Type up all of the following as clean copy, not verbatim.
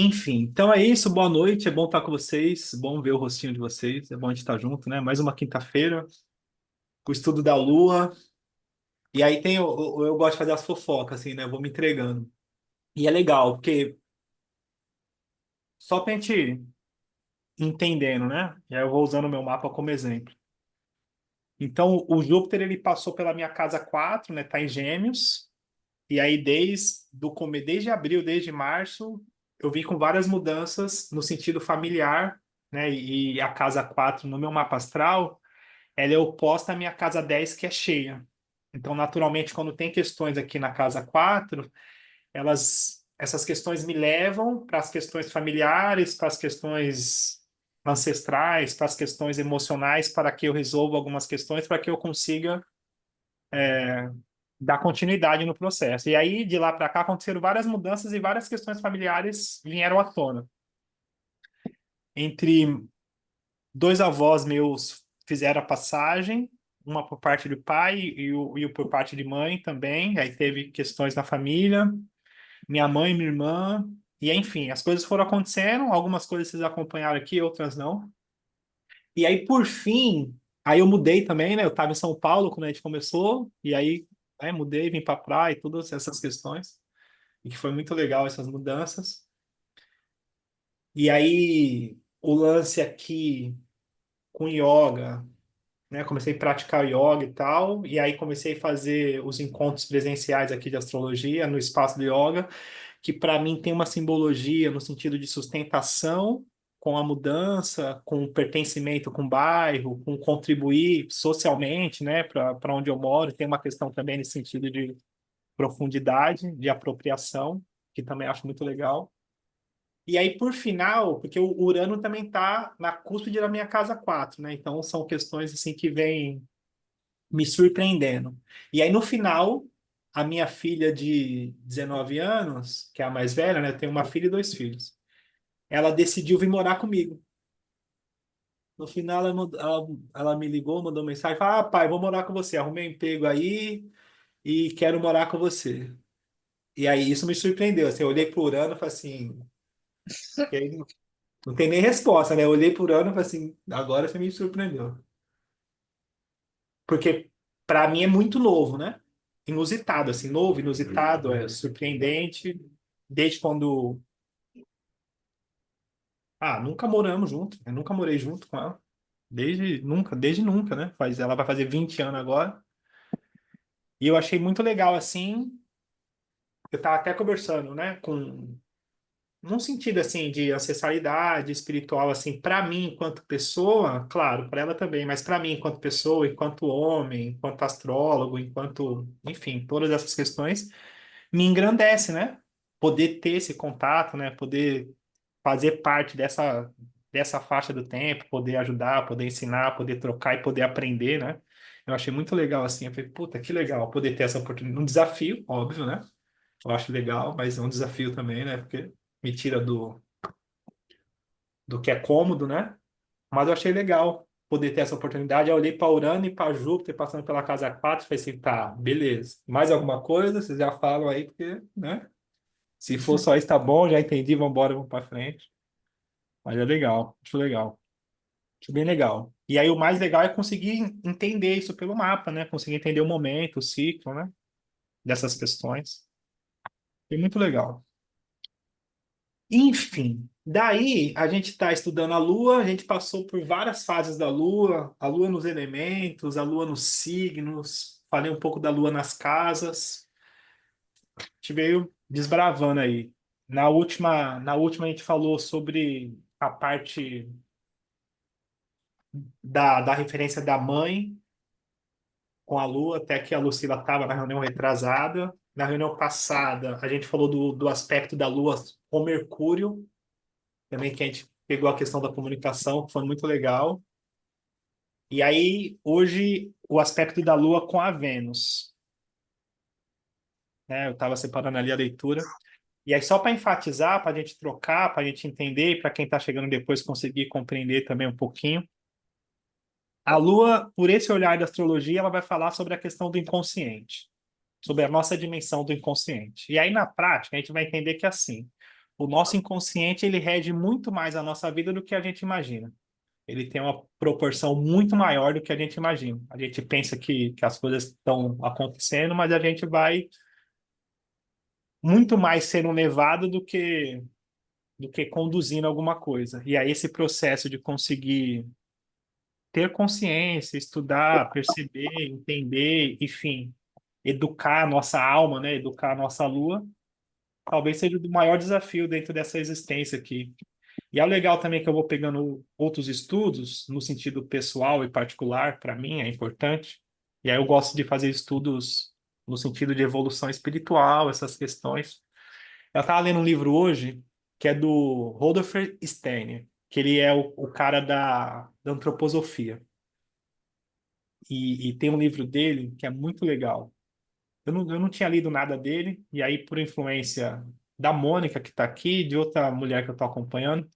Enfim, então é isso. Boa noite. É bom estar com vocês. Bom ver o rostinho de vocês. É bom a gente estar junto, né? Mais uma quinta-feira, o estudo da Lua. E aí tem, eu gosto de fazer as fofocas, assim, né? Eu vou me entregando. E é legal, porque só pra gente ir entendendo, né? E aí eu vou usando o meu mapa como exemplo. Então, o Júpiter, ele passou pela minha casa 4, né? Tá em Gêmeos. E aí, desde abril, desde março, eu vim com várias mudanças no sentido familiar, né? E a casa 4 no meu mapa astral, ela é oposta à minha casa 10 que é cheia. Então, naturalmente, quando tem questões aqui na casa 4 essas questões me levam para as questões familiares, para as questões ancestrais, para as questões emocionais, para que eu resolva algumas questões, para que eu consiga dar continuidade no processo. E aí, de lá para cá, aconteceram várias mudanças e várias questões familiares vieram à tona. Entre dois avós meus fizeram a passagem, uma por parte de pai e o por parte de mãe também. Aí teve questões na família, minha mãe, minha irmã, e enfim, as coisas foram acontecendo, algumas coisas vocês acompanharam aqui, outras não. E aí, por fim, aí eu mudei também, né? Eu estava em São Paulo quando a gente começou, e aí mudei, vim para praia e todas essas questões. E que foi muito legal essas mudanças. E aí, o lance aqui com yoga, né? Comecei a praticar yoga e tal, e aí comecei a fazer os encontros presenciais aqui de astrologia no espaço de yoga, que para mim tem uma simbologia no sentido de sustentação com a mudança, com o pertencimento com o bairro, com contribuir socialmente, né, para onde eu moro. Tem uma questão também nesse sentido de profundidade, de apropriação, que também acho muito legal. E aí, por final, porque o Urano também está na cúspide da minha casa 4, né? Então, são questões assim que vêm me surpreendendo. E aí, no final, a minha filha de 19 anos, que é a mais velha, né? Eu tenho uma filha e dois filhos. Ela decidiu vir morar comigo. No final, ela me ligou, mandou mensagem, falou, pai, vou morar com você. Arrumei um emprego aí e quero morar com você. E aí, isso me surpreendeu. Assim, eu olhei pro Urano e falei assim... E aí, não tem nem resposta, né? Eu olhei por ano e falei assim, agora você me surpreendeu. Porque para mim é muito novo, né? Inusitado, assim, novo, inusitado, é surpreendente. Desde quando. Ah, nunca moramos juntos. Eu nunca morei junto com ela. Desde nunca, né? Ela vai fazer 20 anos agora. E eu achei muito legal, assim. Eu tava até conversando, né? Num sentido assim de ancestralidade espiritual assim para mim enquanto pessoa, claro, para ela também, mas para mim enquanto pessoa, enquanto homem, enquanto astrólogo, enquanto, enfim, todas essas questões me engrandece, né? Poder ter esse contato, né? Poder fazer parte dessa faixa do tempo, poder ajudar, poder ensinar, poder trocar e poder aprender, né? Eu achei muito legal assim, eu falei, puta, que legal poder ter essa oportunidade, um desafio, óbvio, né? Eu acho legal, mas é um desafio também, né? Porque me tira do que é cômodo, né? Mas eu achei legal poder ter essa oportunidade. Eu olhei para Urano e para Júpiter, passando pela casa 4 falei assim, tá, beleza. Mais alguma coisa? Vocês já falam aí, porque, né? Se for só isso, tá bom, já entendi, vamos embora, vamos para frente. Mas é legal, acho legal, acho bem legal. E aí o mais legal é conseguir entender isso pelo mapa, né? Conseguir entender o momento, o ciclo, né? Dessas questões. E muito legal. Enfim, daí a gente está estudando a Lua, a gente passou por várias fases da Lua, a Lua nos elementos, a Lua nos signos, falei um pouco da Lua nas casas, a gente veio desbravando aí. Na última a gente falou sobre a parte da referência da mãe com a Lua, até que a Lucila estava na reunião retrasada. Na reunião passada, a gente falou do aspecto da Lua com Mercúrio, também que a gente pegou a questão da comunicação, que foi muito legal. E aí, hoje, o aspecto da Lua com a Vênus, né? Eu estava separando ali a leitura. E aí, só para enfatizar, para a gente trocar, para a gente entender, e para quem está chegando depois conseguir compreender também um pouquinho, a Lua, por esse olhar da astrologia, ela vai falar sobre a questão do inconsciente, sobre a nossa dimensão do inconsciente. E aí, na prática, a gente vai entender que é assim. o nosso inconsciente ele rege muito mais a nossa vida do que a gente imagina. Ele tem uma proporção muito maior do que a gente imagina. A gente pensa que as coisas estão acontecendo, mas a gente vai muito mais sendo levado do que conduzindo alguma coisa. E aí esse processo de conseguir ter consciência, estudar, perceber, entender, enfim, educar a nossa alma, né? Educar a nossa lua, talvez seja o maior desafio dentro dessa existência aqui. E é legal também que eu vou pegando outros estudos, no sentido pessoal e particular, para mim é importante. E aí eu gosto de fazer estudos no sentido de evolução espiritual, essas questões. Eu estava lendo um livro hoje que é do Rudolf Steiner, que ele é o cara da antroposofia. E tem um livro dele que é muito legal. Eu não tinha lido nada dele, e aí, por influência da Mônica, que está aqui, de outra mulher que eu estou acompanhando,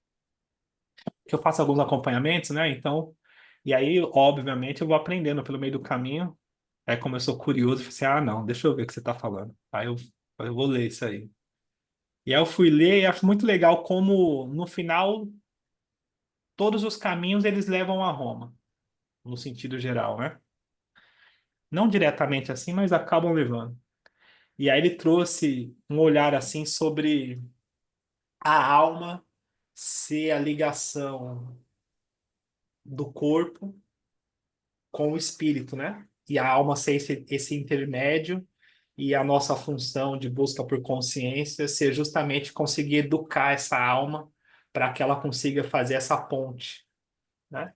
que eu faço alguns acompanhamentos, né? Então, e aí, obviamente, eu vou aprendendo pelo meio do caminho. Aí, como eu sou curioso, eu falei assim: ah, não, deixa eu ver o que você está falando. Aí eu vou ler isso aí. E aí eu fui ler e acho muito legal como, no final, todos os caminhos eles levam a Roma, no sentido geral, né? Não diretamente assim, mas acabam levando. E aí ele trouxe um olhar assim sobre a alma ser a ligação do corpo com o espírito, né? E a alma ser esse intermédio e a nossa função de busca por consciência ser justamente conseguir educar essa alma para que ela consiga fazer essa ponte, né?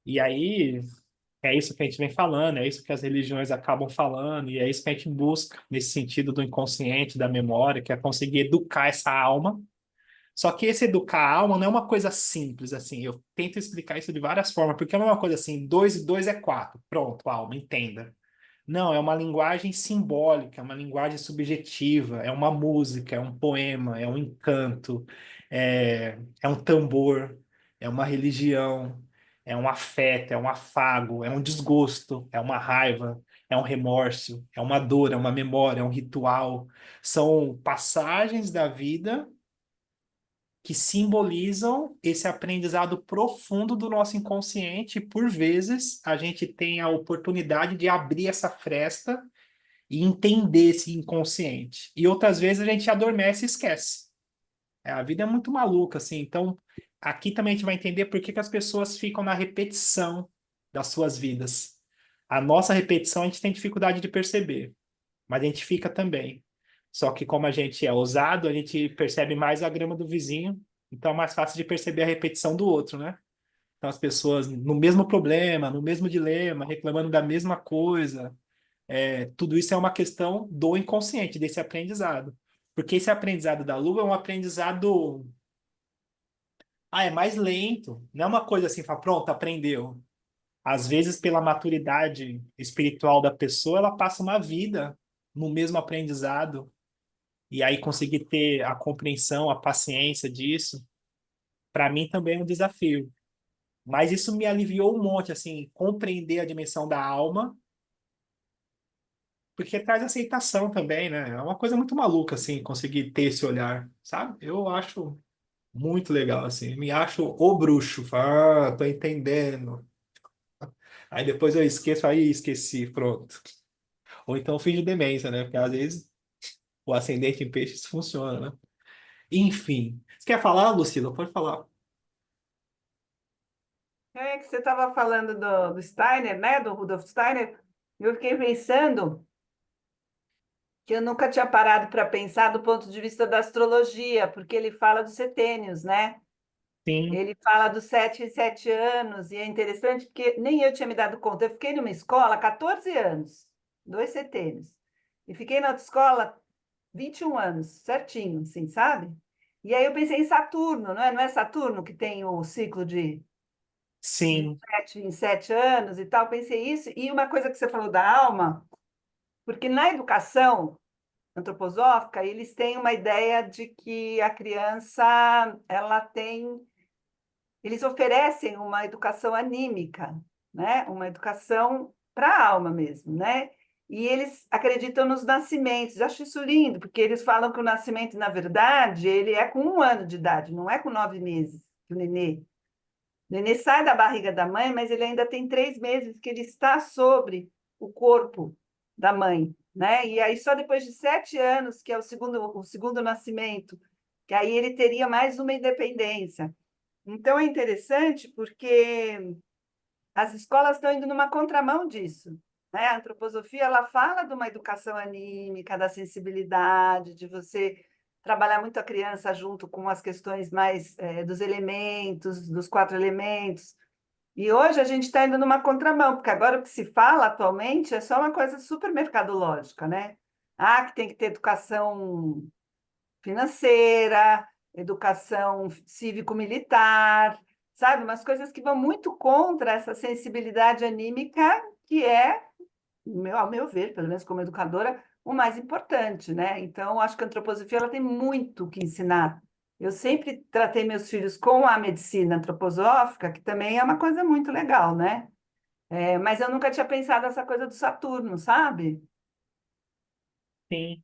E aí é isso que a gente vem falando, é isso que as religiões acabam falando, e é isso que a gente busca nesse sentido do inconsciente, da memória, que é conseguir educar essa alma. Só que esse educar a alma não é uma coisa simples, assim. Eu tento explicar isso de várias formas, porque não é uma coisa assim, 2 e 2 é 4. Pronto, alma, entenda. Não, é uma linguagem simbólica, é uma linguagem subjetiva, é uma música, é um poema, é um encanto, é um tambor, é uma religião, é um afeto, é um afago, é um desgosto, é uma raiva, é um remorso, é uma dor, é uma memória, é um ritual. São passagens da vida que simbolizam esse aprendizado profundo do nosso inconsciente. E, por vezes, a gente tem a oportunidade de abrir essa fresta e entender esse inconsciente. E outras vezes a gente adormece e esquece. A vida é muito maluca, assim. Então, aqui também a gente vai entender por que que as pessoas ficam na repetição das suas vidas. A nossa repetição a gente tem dificuldade de perceber, mas a gente fica também. Só que como a gente é ousado, a gente percebe mais a grama do vizinho, então é mais fácil de perceber a repetição do outro, né? Então as pessoas no mesmo problema, no mesmo dilema, reclamando da mesma coisa, tudo isso é uma questão do inconsciente, desse aprendizado. Porque esse aprendizado da lua é um aprendizado, é mais lento, não é uma coisa assim, fala, pronto, aprendeu. Às vezes, pela maturidade espiritual da pessoa, ela passa uma vida no mesmo aprendizado, e aí conseguir ter a compreensão, a paciência disso, para mim também é um desafio. Mas isso me aliviou um monte, assim, compreender a dimensão da alma, porque traz aceitação também, né? É uma coisa muito maluca, assim, conseguir ter esse olhar, sabe? Eu acho muito legal, assim, me acho o bruxo, falo, tô entendendo. Aí depois eu esqueço, aí esqueci, pronto. Ou então finge demência, né? Porque às vezes o ascendente em peixes funciona, né? Enfim. Você quer falar, Lucila? Pode falar. É que você estava falando do Steiner, né? Do Rudolf Steiner. Eu fiquei pensando que eu nunca tinha parado para pensar do ponto de vista da astrologia, porque ele fala dos setênios, né? Sim, Ele fala dos 7 em 7 anos, e é interessante porque nem eu tinha me dado conta. Eu fiquei numa escola 14 anos, 2 setênios, e fiquei na outra escola 21 anos, certinho, assim, sabe? E aí eu pensei em Saturno, não é? Não é Saturno que tem o ciclo de sim, 7 em 7 anos e tal? Pensei isso. E uma coisa que você falou da alma, porque na educação antroposófica, eles têm uma ideia de que a criança, ela tem, eles oferecem uma educação anímica, né? Uma educação para a alma mesmo, né? E eles acreditam nos nascimentos. Eu acho isso lindo, porque eles falam que o nascimento, na verdade, ele é com 1 ano de idade, não é com 9 meses, que o nenê. O nenê sai da barriga da mãe, mas ele ainda tem 3 meses que ele está sobre o corpo da mãe, né? E aí só depois de 7 anos, que é o segundo nascimento, que aí ele teria mais uma independência. Então é interessante porque as escolas estão indo numa contramão disso, né? A antroposofia ela fala de uma educação anímica, da sensibilidade, de você trabalhar muito a criança junto com as questões mais dos elementos, dos 4 elementos. E hoje a gente está indo numa contramão, porque agora o que se fala atualmente é só uma coisa super mercadológica, né? Ah, que tem que ter educação financeira, educação cívico-militar, sabe? Umas coisas que vão muito contra essa sensibilidade anímica, que é, ao meu ver, pelo menos como educadora, o mais importante, né? Então, acho que a antroposofia ela tem muito que ensinar. Eu sempre tratei meus filhos com a medicina antroposófica, que também é uma coisa muito legal, né? Mas eu nunca tinha pensado nessa coisa do Saturno, sabe? Sim.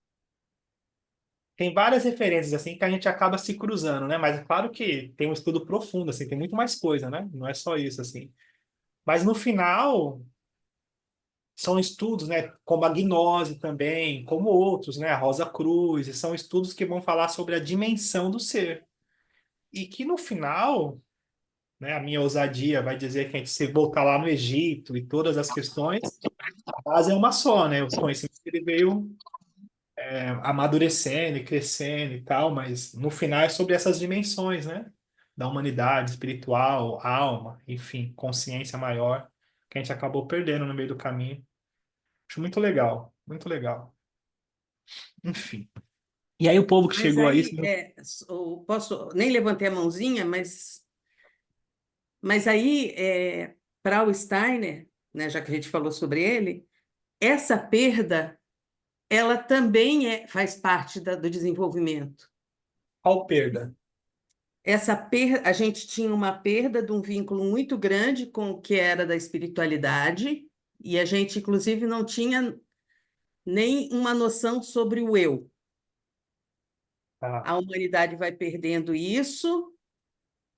Tem várias referências assim que a gente acaba se cruzando, né? Mas é claro que tem um estudo profundo, assim, tem muito mais coisa, né? Não é só isso, assim. Mas no final, são estudos, né? Como a gnose também, como outros, né? A Rosa Cruz, e são estudos que vão falar sobre a dimensão do ser. E que no final, né? A minha ousadia vai dizer que a gente se voltar lá no Egito e todas as questões, a base é uma só, né? O conhecimento que ele veio amadurecendo e crescendo e tal, mas no final é sobre essas dimensões, né? Da humanidade, espiritual, alma, enfim, consciência maior, que a gente acabou perdendo no meio do caminho. Acho muito legal, muito legal. Enfim. E aí o povo que Mas chegou aí, aí, posso, nem levantei a mãozinha, mas aí, para o Steiner, né, já que a gente falou sobre ele, essa perda, ela também faz parte do desenvolvimento. qual perda? A gente tinha uma perda de um vínculo muito grande com o que era da espiritualidade, e a gente, inclusive, não tinha nem uma noção sobre o eu. Ah, A humanidade vai perdendo isso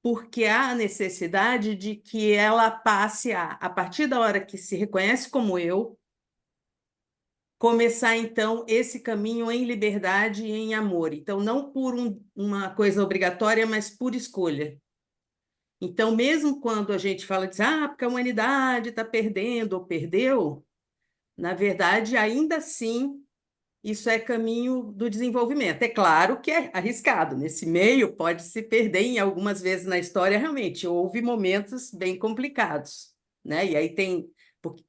porque há a necessidade de que ela passe a partir da hora que se reconhece como eu, começar então esse caminho em liberdade e em amor. Então, não por uma coisa obrigatória, mas por escolha. Então, mesmo quando a gente fala de porque a humanidade está perdendo ou perdeu, na verdade, ainda assim, isso é caminho do desenvolvimento. É claro que é arriscado. Nesse meio, pode se perder em algumas vezes na história, realmente. Houve momentos bem complicados, né? E aí tem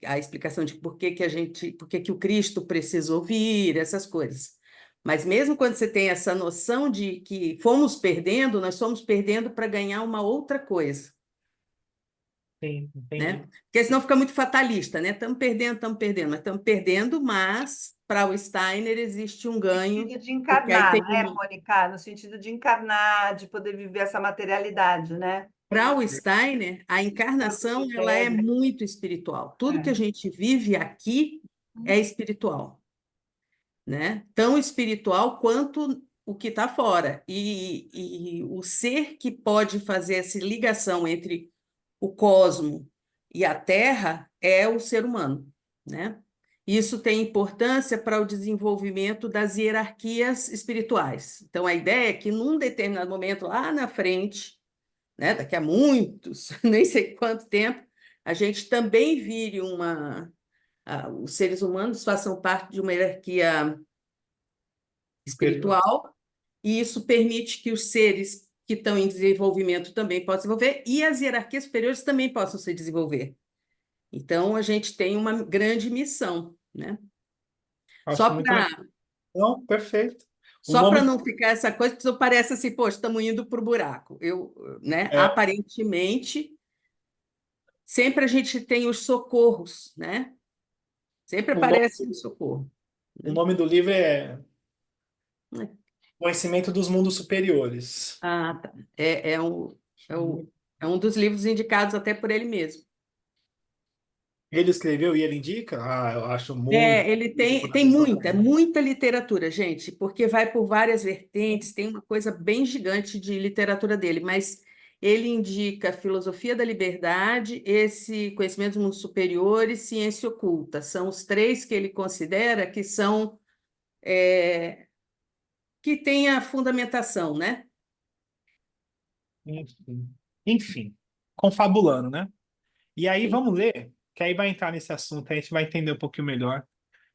a explicação de por que que o Cristo precisou vir, essas coisas. Mas mesmo quando você tem essa noção de que fomos perdendo, nós fomos perdendo para ganhar uma outra coisa, sim, né? entendi. Porque senão fica muito fatalista, né? Estamos perdendo, mas estamos perdendo, mas para o Steiner existe um No ganho, sentido de porque aí encarnar, tem né, Mônica? No sentido de encarnar, de poder viver essa materialidade, né? para o Steiner, a encarnação ela é muito espiritual. Tudo que a gente vive aqui é espiritual, né? Tão espiritual quanto o que está fora. E o ser que pode fazer essa ligação entre o cosmo e a Terra é o ser humano, né? Isso tem importância para o desenvolvimento das hierarquias espirituais. Então, a ideia é que, num determinado momento, lá na frente, né, daqui a muitos, nem sei quanto tempo, a gente também vire os seres humanos façam parte de uma hierarquia Superior. espiritual, e isso permite que os seres que estão em desenvolvimento também possam desenvolver e as hierarquias superiores também possam se desenvolver. Então, a gente tem uma grande missão, né? Acho Só muito legal. para Não, perfeito. O só para nome não ficar essa coisa que parece assim, poxa, estamos indo para o buraco. Né? é, Aparentemente, sempre a gente tem os socorros, né? Sempre o nome, aparece um socorro. o Né? nome do livro é Conhecimento dos Mundos Superiores. Tá. É um dos livros indicados até por ele mesmo. Ele escreveu e ele indica? Ah, eu acho muito Ele difícil tem, quando a tem pessoa muita, começa. muita literatura, gente, porque vai por várias vertentes, tem uma coisa bem gigante de literatura dele, mas ele indica Filosofia da Liberdade, esse Conhecimento do Mundo Superior e Ciência Oculta. São os três que ele considera que são, que têm a fundamentação, né? Enfim, enfim, confabulando, né? E aí Sim. vamos ler, que aí vai entrar nesse assunto, aí a gente vai entender um pouquinho melhor.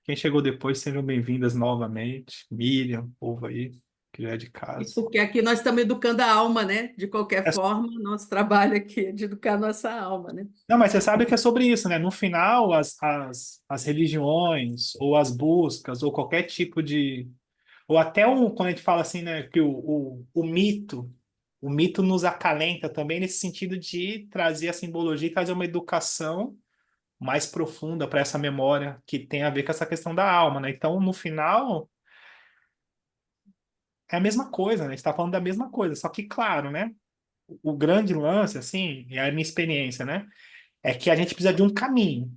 Quem chegou depois, sejam bem-vindas novamente. Miriam, povo aí, que já é de E casa. porque aqui nós estamos educando a alma, né? De qualquer É- forma, nosso trabalho aqui é de educar a nossa alma, né? Não, mas você sabe que é sobre isso, né? No final, as religiões, ou as buscas, ou qualquer tipo de. Ou até quando a gente fala assim, né, que o mito nos acalenta também nesse sentido de trazer a simbologia e trazer uma educação mais profunda para essa memória que tem a ver com essa questão da alma, né? Então, no final, é a mesma coisa, né? A gente está falando da mesma coisa, só que, claro, né? O grande lance, assim, e a minha experiência, né? É que a gente precisa de um caminho.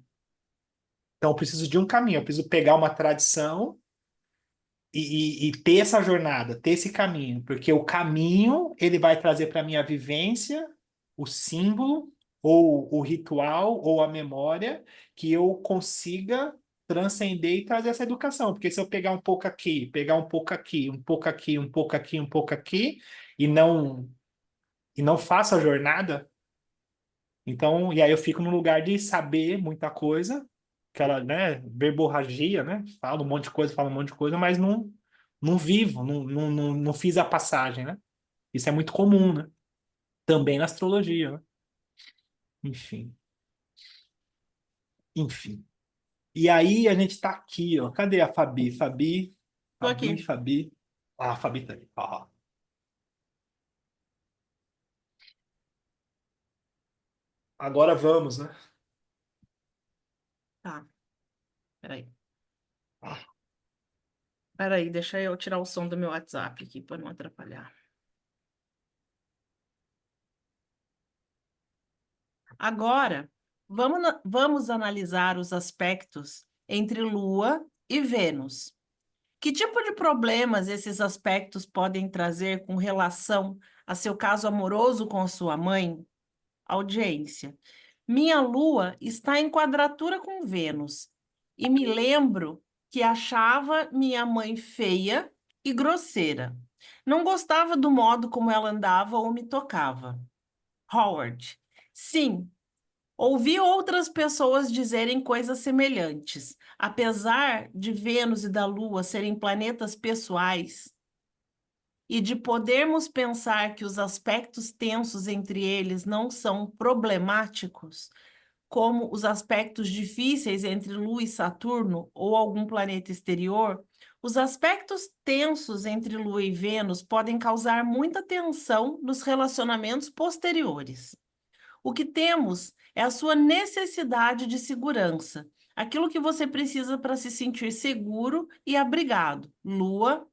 Então, eu preciso de um caminho, eu preciso pegar uma tradição e ter essa jornada, ter esse caminho, porque o caminho ele vai trazer para minha vivência o símbolo ou o ritual ou a memória que eu consiga transcender e trazer essa educação, porque se eu pegar um pouco aqui, pegar um pouco aqui, um pouco aqui, um pouco aqui, um pouco aqui e não faço a jornada, então, e aí eu fico no lugar de saber muita coisa, aquela, né, verborragia, né? Falo um monte de coisa, falo um monte de coisa, mas não vivo, não fiz a passagem, né? Isso é muito comum, né? Também na astrologia, né? Enfim, enfim. E aí a gente tá aqui, ó. Cadê a Fabi? Fabi, Tô Fabi, aqui. Fabi. Ah, a Fabi tá aí. Ó. Agora vamos, né? Tá, peraí. Peraí, deixa eu tirar o som do meu WhatsApp aqui para não atrapalhar. Agora, vamos analisar os aspectos entre Lua e Vênus. Que tipo de problemas esses aspectos podem trazer com relação a seu caso amoroso com a sua mãe? Audiência. Minha Lua está em quadratura com Vênus e me lembro que achava minha mãe feia e grosseira. Não gostava do modo como ela andava ou me tocava. Howard. Sim, ouvi outras pessoas dizerem coisas semelhantes. Apesar de Vênus e da Lua serem planetas pessoais e de podermos pensar que os aspectos tensos entre eles não são problemáticos, como os aspectos difíceis entre Lua e Saturno ou algum planeta exterior, os aspectos tensos entre Lua e Vênus podem causar muita tensão nos relacionamentos posteriores. O que temos é a sua necessidade de segurança, aquilo que você precisa para se sentir seguro e abrigado, Lua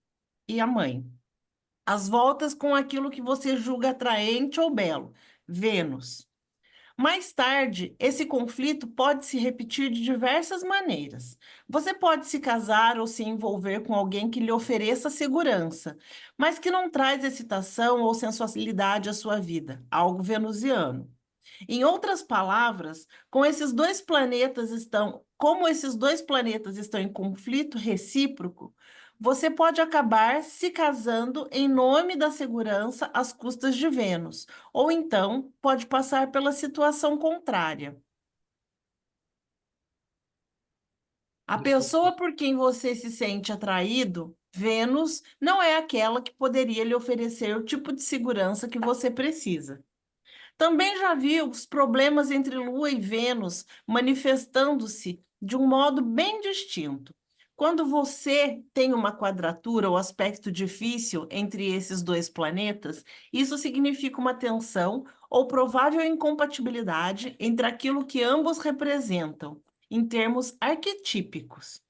e a mãe. As voltas com aquilo que você julga atraente ou belo, Vênus. Mais tarde, esse conflito pode se repetir de diversas maneiras. Você pode se casar ou se envolver com alguém que lhe ofereça segurança, mas que não traz excitação ou sensualidade à sua vida, algo venusiano. Em outras palavras, como esses dois planetas estão em conflito recíproco, você pode acabar se casando em nome da segurança às custas de Vênus, ou então pode passar pela situação contrária. A pessoa por quem você se sente atraído, Vênus, não é aquela que poderia lhe oferecer o tipo de segurança que você precisa. Também já vi os problemas entre Lua e Vênus manifestando-se de um modo bem distinto. Quando você tem uma quadratura ou aspecto difícil entre esses dois planetas, isso significa uma tensão ou provável incompatibilidade entre aquilo que ambos representam, em termos arquetípicos.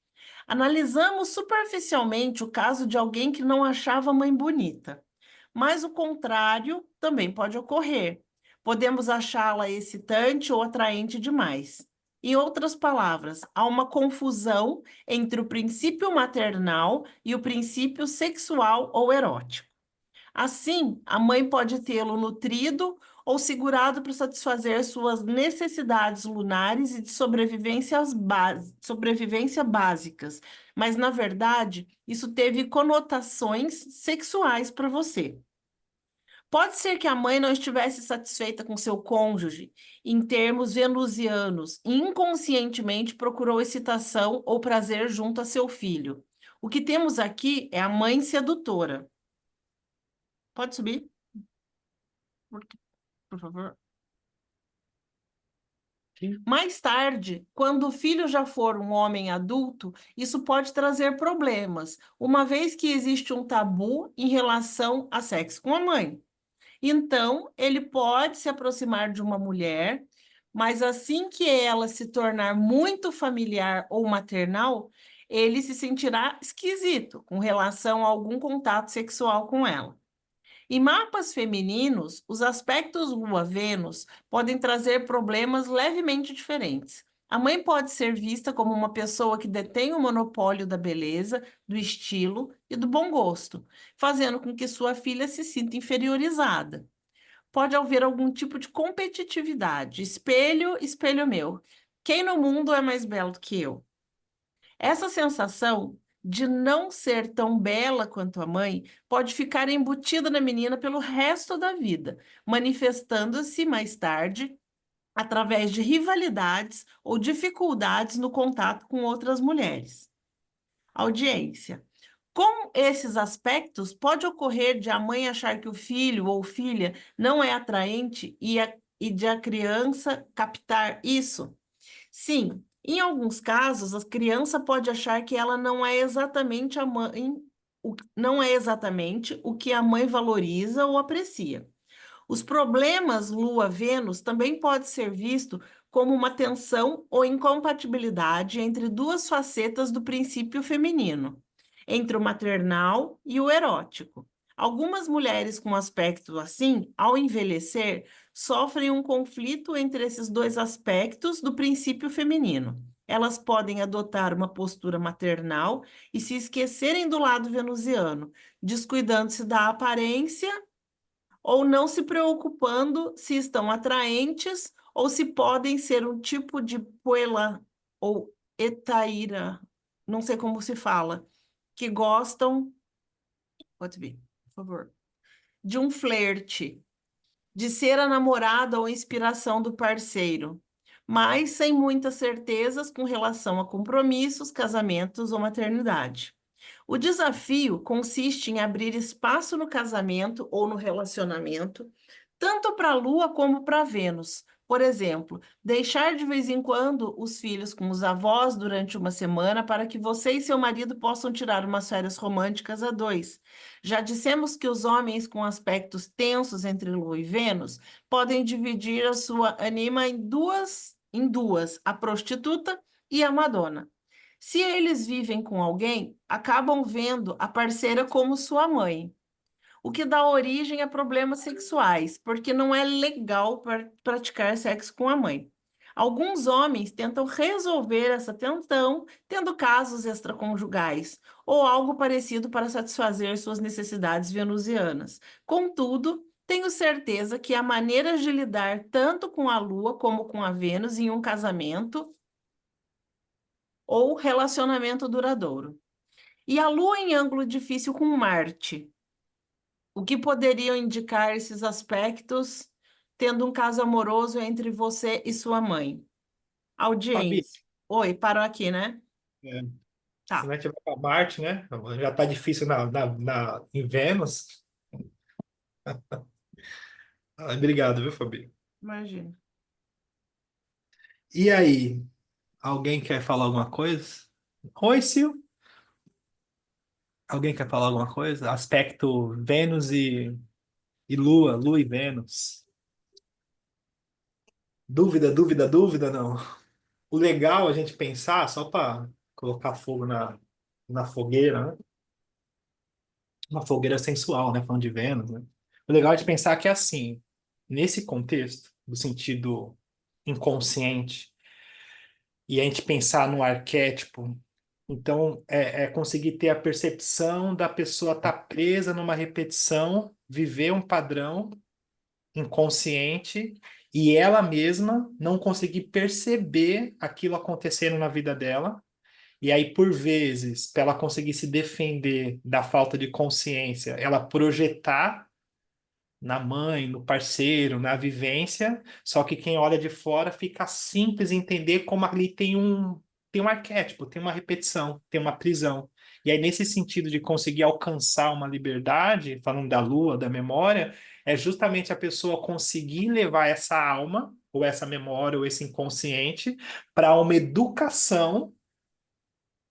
Analisamos superficialmente o caso de alguém que não achava a mãe bonita, mas o contrário também pode ocorrer. Podemos achá-la excitante ou atraente demais. Em outras palavras, há uma confusão entre o princípio maternal e o princípio sexual ou erótico. Assim, a mãe pode tê-lo nutrido ou segurado para satisfazer suas necessidades lunares e de sobrevivência básicas, mas, na verdade, isso teve conotações sexuais para você. Pode ser que a mãe não estivesse satisfeita com seu cônjuge em termos venusianos e inconscientemente procurou excitação ou prazer junto a seu filho. O que temos aqui é a mãe sedutora. Pode subir, por favor. Sim. Mais tarde, quando o filho já for um homem adulto, isso pode trazer problemas, uma vez que existe um tabu em relação a sexo com a mãe. Então, ele pode se aproximar de uma mulher, mas assim que ela se tornar muito familiar ou maternal, ele se sentirá esquisito com relação a algum contato sexual com ela. Em mapas femininos, os aspectos Lua-Vênus podem trazer problemas levemente diferentes. A mãe pode ser vista como uma pessoa que detém o monopólio da beleza, do estilo e do bom gosto, fazendo com que sua filha se sinta inferiorizada. Pode haver algum tipo de competitividade. Espelho, espelho meu. Quem no mundo é mais belo do que eu? Essa sensação de não ser tão bela quanto a mãe pode ficar embutida na menina pelo resto da vida, manifestando-se mais tarde através de rivalidades ou dificuldades no contato com outras mulheres. Audiência. Com esses aspectos, pode ocorrer de a mãe achar que o filho ou filha não é atraente e de a criança captar isso? Sim, em alguns casos, a criança pode achar que ela não é exatamente a mãe, não é exatamente o que a mãe valoriza ou aprecia. Os problemas Lua-Vênus também pode ser visto como uma tensão ou incompatibilidade entre duas facetas do princípio feminino, entre o maternal e o erótico. Algumas mulheres com aspecto assim, ao envelhecer, sofrem um conflito entre esses dois aspectos do princípio feminino. Elas podem adotar uma postura maternal e se esquecerem do lado venusiano, descuidando-se da aparência ou não se preocupando se estão atraentes ou se podem ser um tipo de poela ou etaíra, não sei como se fala, que gostam, pode vir, por favor, de um flerte, de ser a namorada ou inspiração do parceiro, mas sem muitas certezas com relação a compromissos, casamentos ou maternidade. O desafio consiste em abrir espaço no casamento ou no relacionamento, tanto para a Lua como para Vênus. Por exemplo, deixar de vez em quando os filhos com os avós durante uma semana para que você e seu marido possam tirar umas férias românticas a dois. Já dissemos que os homens com aspectos tensos entre Lua e Vênus podem dividir a sua anima em duas, a prostituta e a Madonna. Se eles vivem com alguém, acabam vendo a parceira como sua mãe, o que dá origem a problemas sexuais, porque não é legal praticar sexo com a mãe. Alguns homens tentam resolver essa tensão tendo casos extraconjugais ou algo parecido para satisfazer suas necessidades venusianas. Contudo, tenho certeza que há maneiras de lidar tanto com a Lua como com a Vênus em um casamento ou relacionamento duradouro. E a Lua em ângulo difícil com Marte. O que poderiam indicar esses aspectos, tendo um caso amoroso entre você e sua mãe? Fabi, Audiência. Oi, parou aqui, né? é, se Tá, a gente vai para Marte, né? Já tá difícil em Vênus. Ah, obrigado, viu, Fabi? imagina. E aí, alguém quer falar alguma coisa? Oi, Sil. Alguém quer falar alguma coisa? Aspecto Vênus e Lua, Lua e Vênus. Dúvida, dúvida, dúvida, não. O legal é a gente pensar, só para colocar fogo na fogueira, né? Uma fogueira sensual, né? Falando de Vênus, né? O legal é de pensar que é assim, nesse contexto, do sentido inconsciente, e a gente pensar no arquétipo, então é conseguir ter a percepção da pessoa estar presa numa repetição, viver um padrão inconsciente e ela mesma não conseguir perceber aquilo acontecendo na vida dela. E aí, por vezes, para ela conseguir se defender da falta de consciência, ela projetar na mãe, no parceiro, na vivência, só que quem olha de fora fica simples entender como ali tem um arquétipo, tem uma repetição, tem uma prisão. E aí, nesse sentido de conseguir alcançar uma liberdade, falando da lua, da memória, é justamente a pessoa conseguir levar essa alma, ou essa memória, ou esse inconsciente, para uma educação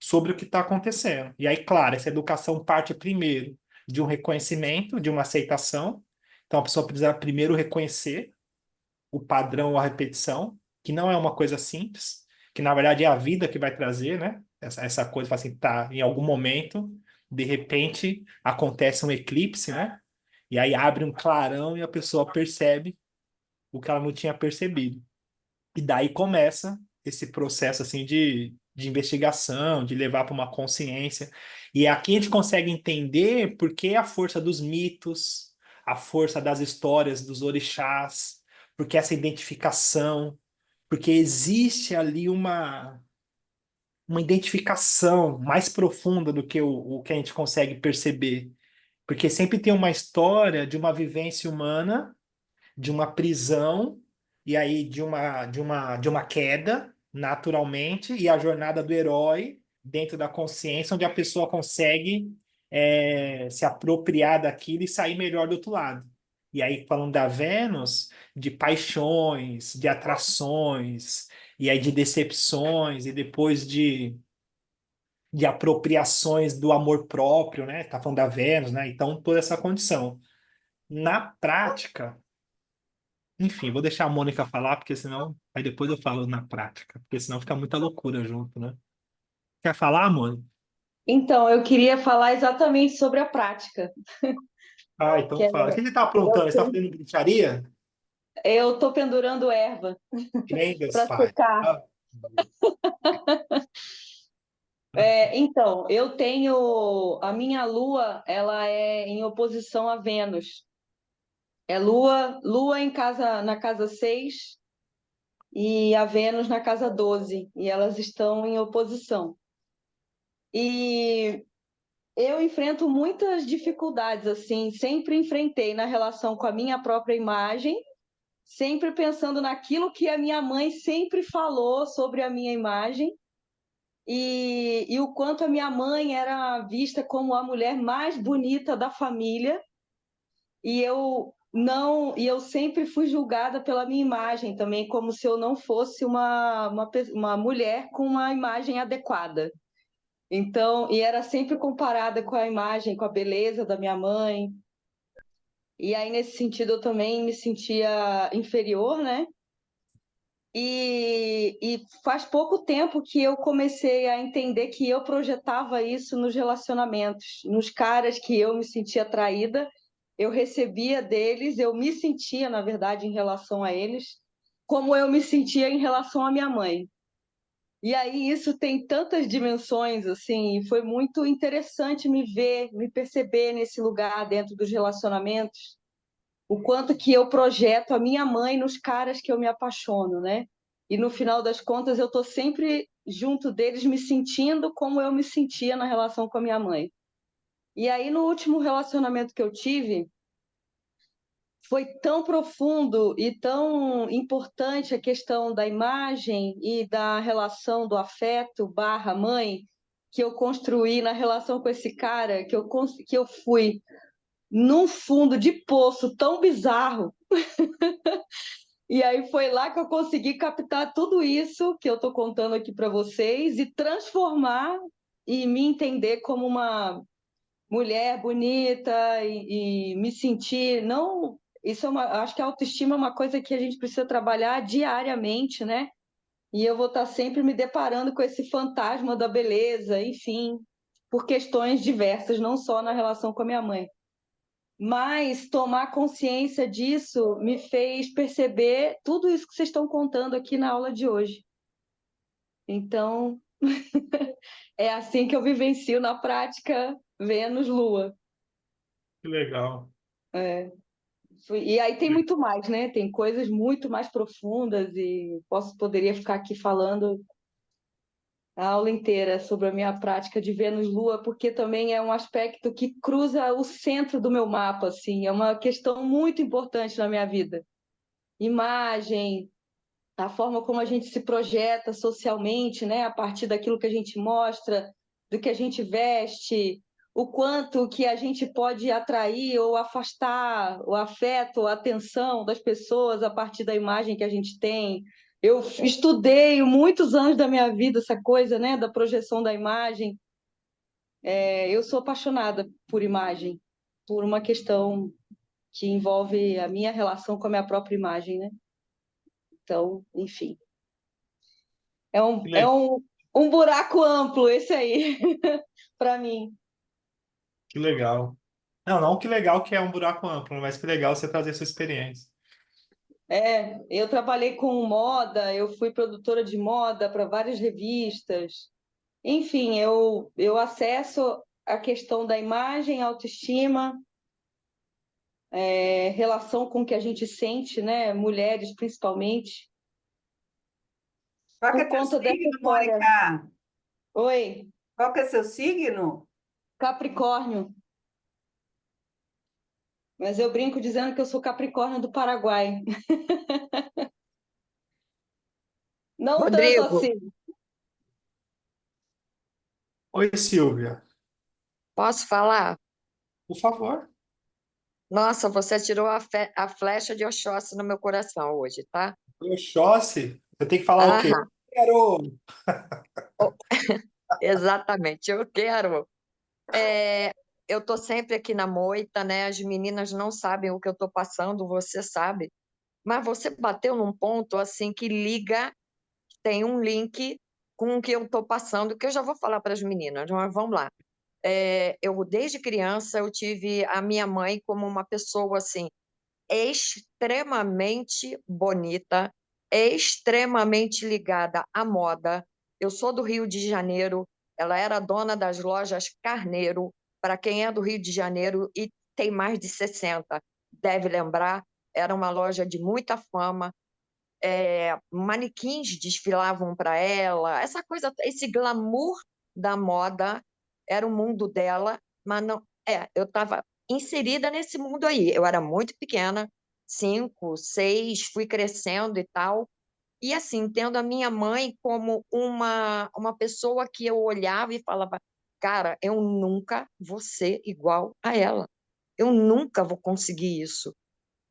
sobre o que está acontecendo. E aí, claro, essa educação parte primeiro de um reconhecimento, de uma aceitação. Então, a pessoa precisa primeiro reconhecer o padrão ou a repetição, que não é uma coisa simples, que na verdade é a vida que vai trazer, né? Essa coisa, fala assim, tá, em algum momento, de repente, acontece um eclipse, né? E aí abre um clarão e a pessoa percebe o que ela não tinha percebido. E daí começa esse processo assim de investigação, de levar para uma consciência. E aqui a gente consegue entender por que a força dos mitos, a força das histórias dos orixás, porque essa identificação, porque existe ali uma identificação mais profunda do que o que a gente consegue perceber. Porque sempre tem uma história de uma vivência humana, de uma prisão e aí de uma queda naturalmente e a jornada do herói dentro da consciência onde a pessoa consegue se apropriar daquilo e sair melhor do outro lado. E aí falando da Vênus, de paixões, de atrações e aí de decepções e depois de apropriações do amor próprio, né? Tá falando da Vênus, né? Então toda essa condição. Na prática, enfim, vou deixar a Mônica falar, porque senão. Aí depois eu falo na prática, porque senão fica muita loucura junto, né? Quer falar, Mônica? Então, eu queria falar exatamente sobre a prática, Ah, então que é, fala. O que você está aprontando? Você está fazendo bruxaria? eu estou pendurando erva Que nem Deus para faz. secar. Ah, Então, eu tenho a minha lua, ela é em oposição a Vênus. É lua em casa, na casa 6 e a Vênus na casa 12, e elas estão em oposição. E eu enfrento muitas dificuldades, assim, sempre enfrentei na relação com a minha própria imagem, sempre pensando naquilo que a minha mãe sempre falou sobre a minha imagem e o quanto a minha mãe era vista como a mulher mais bonita da família e eu sempre fui julgada pela minha imagem também, como se eu não fosse uma mulher com uma imagem adequada. Então, e era sempre comparada com a imagem, com a beleza da minha mãe. E aí, nesse sentido, eu também me sentia inferior, né? E faz pouco tempo que eu comecei a entender que eu projetava isso nos relacionamentos, nos caras que eu me sentia atraída, eu recebia deles, eu me sentia, na verdade, em relação a eles, como eu me sentia em relação à minha mãe. E aí isso tem tantas dimensões, assim, e foi muito interessante me ver, me perceber nesse lugar dentro dos relacionamentos, o quanto que eu projeto a minha mãe nos caras que eu me apaixono, né? E no final das contas eu estou sempre junto deles, me sentindo como eu me sentia na relação com a minha mãe. E aí no último relacionamento que eu tive, foi tão profundo e tão importante a questão da imagem e da relação do afeto barra mãe que eu construí na relação com esse cara, que eu fui num fundo de poço tão bizarro. E aí foi lá que eu consegui captar tudo isso que eu estou contando aqui para vocês e transformar e me entender como uma mulher bonita e me sentir, não, isso é acho que a autoestima é uma coisa que a gente precisa trabalhar diariamente, né? E eu vou estar sempre me deparando com esse fantasma da beleza, enfim, por questões diversas, não só na relação com a minha mãe. Mas tomar consciência disso me fez perceber tudo isso que vocês estão contando aqui na aula de hoje. Então, é assim que eu vivencio na prática Vênus-Lua. Que legal. É. E aí tem muito mais, né? Tem coisas muito mais profundas e poderia ficar aqui falando a aula inteira sobre a minha prática de Vênus-Lua, porque também é um aspecto que cruza o centro do meu mapa, assim, é uma questão muito importante na minha vida. Imagem, a forma como a gente se projeta socialmente, né, a partir daquilo que a gente mostra, do que a gente veste, o quanto que a gente pode atrair ou afastar o afeto, a atenção das pessoas a partir da imagem que a gente tem. Eu estudei muitos anos da minha vida essa coisa, né, da projeção da imagem. Eu sou apaixonada por imagem, por uma questão que envolve a minha relação com a minha própria imagem, né? Então, enfim. É um, Que é le- um, um buraco amplo esse aí, para mim. que legal. Não, não que legal que é um buraco amplo, mas que legal você trazer sua experiência. Eu trabalhei com moda, eu fui produtora de moda para várias revistas. Enfim, eu acesso a questão da imagem, autoestima, relação com o que a gente sente, né? Mulheres principalmente, Qual que é por teu conta dessa signo, história. Mônica? Oi, Qual que é seu signo? Capricórnio. Mas eu brinco dizendo que eu sou Capricórnio do Paraguai. Não tanto Rodrigo, assim. Oi, Silvia. posso falar? Por favor. Nossa, você tirou a flecha de Oxóssi no meu coração hoje, tá? Oxóssi, você tem que falar o quê? Aham, Quero. o- exatamente. Eu quero. é, eu tô sempre aqui na moita, né? As meninas não sabem o que eu tô passando, você sabe. Mas você bateu num ponto assim que liga, tem um link com o que eu tô passando, que eu já vou falar para as meninas, mas vamos lá. Eu desde criança eu tive a minha mãe como uma pessoa assim extremamente bonita, extremamente ligada à moda. Eu sou do Rio de Janeiro, ela era dona das lojas Carneiro. Para quem é do Rio de Janeiro e tem mais de 60, deve lembrar, era uma loja de muita fama. Manequins desfilavam para ela, essa coisa, esse glamour da moda era o mundo dela, mas não, eu estava inserida nesse mundo aí. Eu era muito pequena, 5, 6, fui crescendo e tal, e assim, tendo a minha mãe como uma pessoa que eu olhava e falava, cara, eu nunca vou ser igual a ela, eu nunca vou conseguir isso.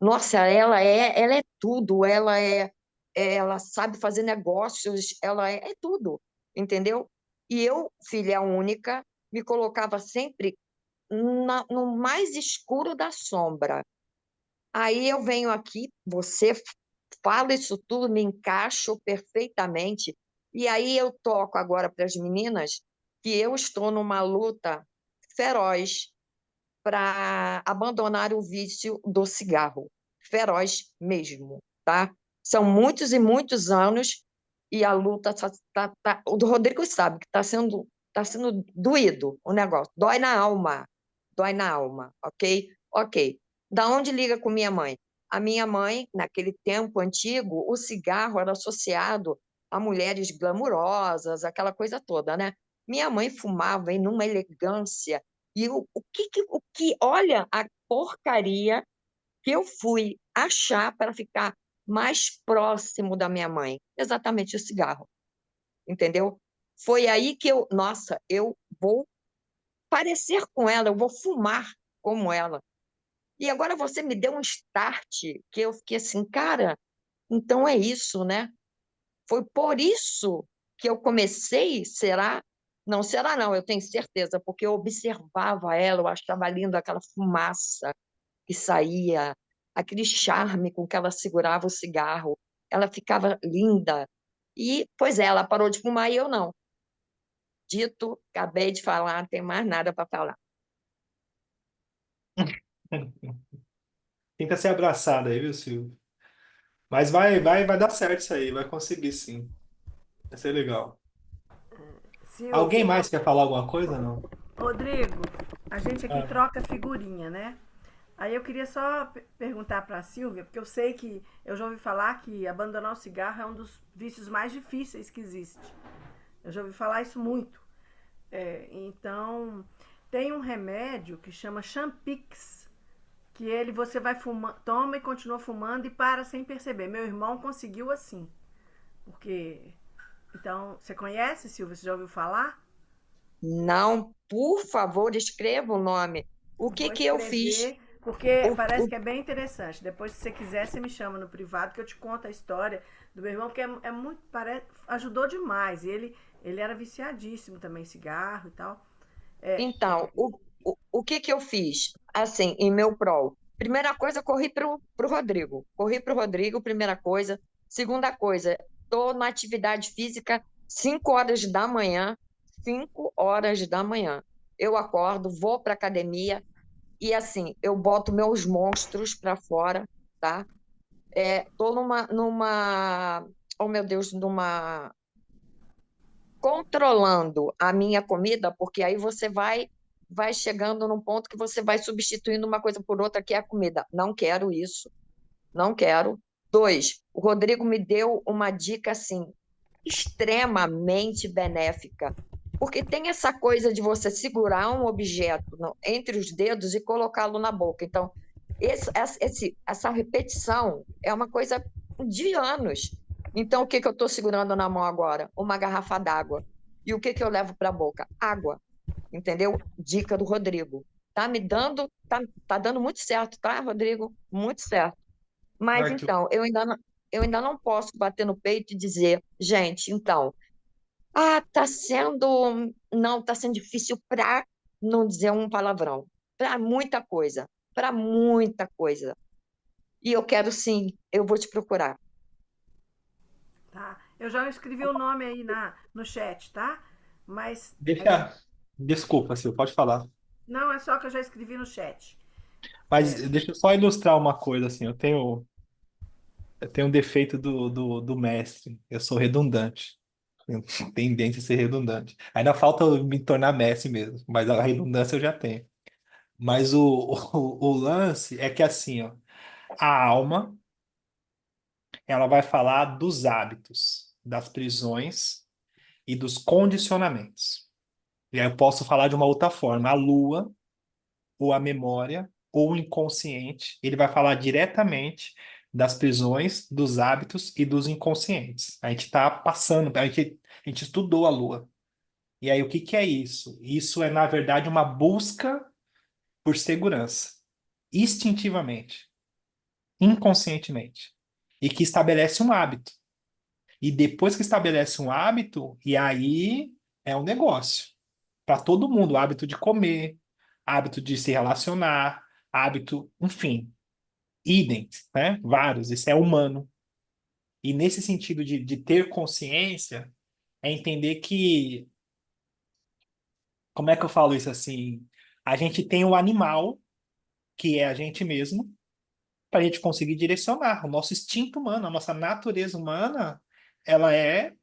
Nossa, ela é tudo, ela sabe fazer negócios, ela é tudo, entendeu? E eu, filha única, me colocava sempre no mais escuro da sombra. Aí eu venho aqui, você fala isso tudo, me encaixo perfeitamente. E aí eu toco agora para as meninas que eu estou numa luta feroz para abandonar o vício do cigarro. Feroz mesmo, tá? São muitos e muitos anos e a luta o do Rodrigo sabe que está sendo doído o negócio, dói na alma, ok? Ok. Da onde liga com minha mãe? A minha mãe, naquele tempo antigo, o cigarro era associado a mulheres glamurosas, aquela coisa toda, né? Minha mãe fumava em uma elegância e olha a porcaria que eu fui achar para ficar mais próximo da minha mãe. Exatamente o cigarro, entendeu? Foi aí que nossa, eu vou parecer com ela, eu vou fumar como ela. E agora você me deu um start que eu fiquei assim, cara, então é isso, né? Foi por isso que eu comecei, será? Não, será não, eu tenho certeza, porque eu observava ela, eu achava linda aquela fumaça que saía, aquele charme com que ela segurava o cigarro, ela ficava linda. E, pois é, ela parou de fumar e eu não. Dito, acabei de falar, não tem mais nada para falar. Tenta ser abraçada aí, viu, Silvia? Mas vai dar certo isso aí, vai conseguir sim. Vai ser legal. Alguém Silvia, mais quer falar alguma coisa, não? Rodrigo, a gente aqui Ah, troca figurinha, né? Aí eu queria só perguntar para a Silvia, porque eu sei que eu já ouvi falar que abandonar o cigarro é um dos vícios mais difíceis que existe. Eu já ouvi falar isso muito. Então, tem um remédio que chama Champix, que ele você vai fumando, toma e continua fumando e para sem perceber. Meu irmão conseguiu assim, porque então, você conhece, Silvia? Você já ouviu falar? Não, por favor, escreva o nome. O que Vou que eu fiz? escrever, porque O, parece o- que é bem interessante. Depois, se você quiser, você me chama no privado que eu te conto a história do meu irmão, porque é muito, ajudou demais. E ele era viciadíssimo também em cigarro e tal. É, então, o que que eu fiz? Assim, em meu prol. Primeira coisa, corri para o Rodrigo. Corri para o Rodrigo, primeira coisa. Segunda coisa, estou na atividade física 5 horas da manhã. 5 horas da manhã. Eu acordo, vou para academia e assim, eu boto meus monstros para fora, tá? Tô oh meu Deus, controlando a minha comida, porque aí você vai chegando num ponto que você vai substituindo uma coisa por outra, que é a comida. Não quero isso, não quero. Dois, o Rodrigo me deu uma dica assim extremamente benéfica, porque tem essa coisa de você segurar um objeto entre os dedos e colocá-lo na boca. Então, essa repetição é uma coisa de anos. Então, o que que eu estou segurando na mão agora? Uma garrafa d'água. E o que que eu levo para a boca? Água. Entendeu? Dica do Rodrigo. Tá dando muito certo, tá, Rodrigo? Muito certo. Mas Arthur. então, eu ainda não posso bater no peito e dizer, gente, então, tá sendo difícil para não dizer um palavrão, para muita coisa. E eu quero sim, eu vou te procurar. tá. Eu já escrevi o nome aí no chat, tá? Mas Deixa. Desculpa, Sil, pode falar. não é só que eu já escrevi no chat. Mas deixa eu só ilustrar uma coisa, assim. Eu tenho um defeito do mestre. Eu sou redundante. Tenho tendência a ser redundante. Ainda falta eu me tornar mestre mesmo, mas a redundância eu já tenho. Mas o lance é que assim, ó, a alma, ela vai falar dos hábitos, das prisões e dos condicionamentos. E aí eu posso falar de uma outra forma. A lua, ou a memória, ou o inconsciente, ele vai falar diretamente das prisões, dos hábitos e dos inconscientes. A gente está passando, a gente estudou a lua. E aí, o que que é isso? Isso é, na verdade, uma busca por segurança, instintivamente, inconscientemente, e que estabelece um hábito. E depois que estabelece um hábito, e aí é um negócio. Para todo mundo, hábito de comer, hábito de se relacionar, hábito, enfim, idem, né? Vários, isso é humano. E nesse sentido de ter consciência, é entender que, como é que eu falo isso assim? A gente tem o animal, que é a gente mesmo, para a gente conseguir direcionar. O nosso instinto humano, a nossa natureza humana, ela é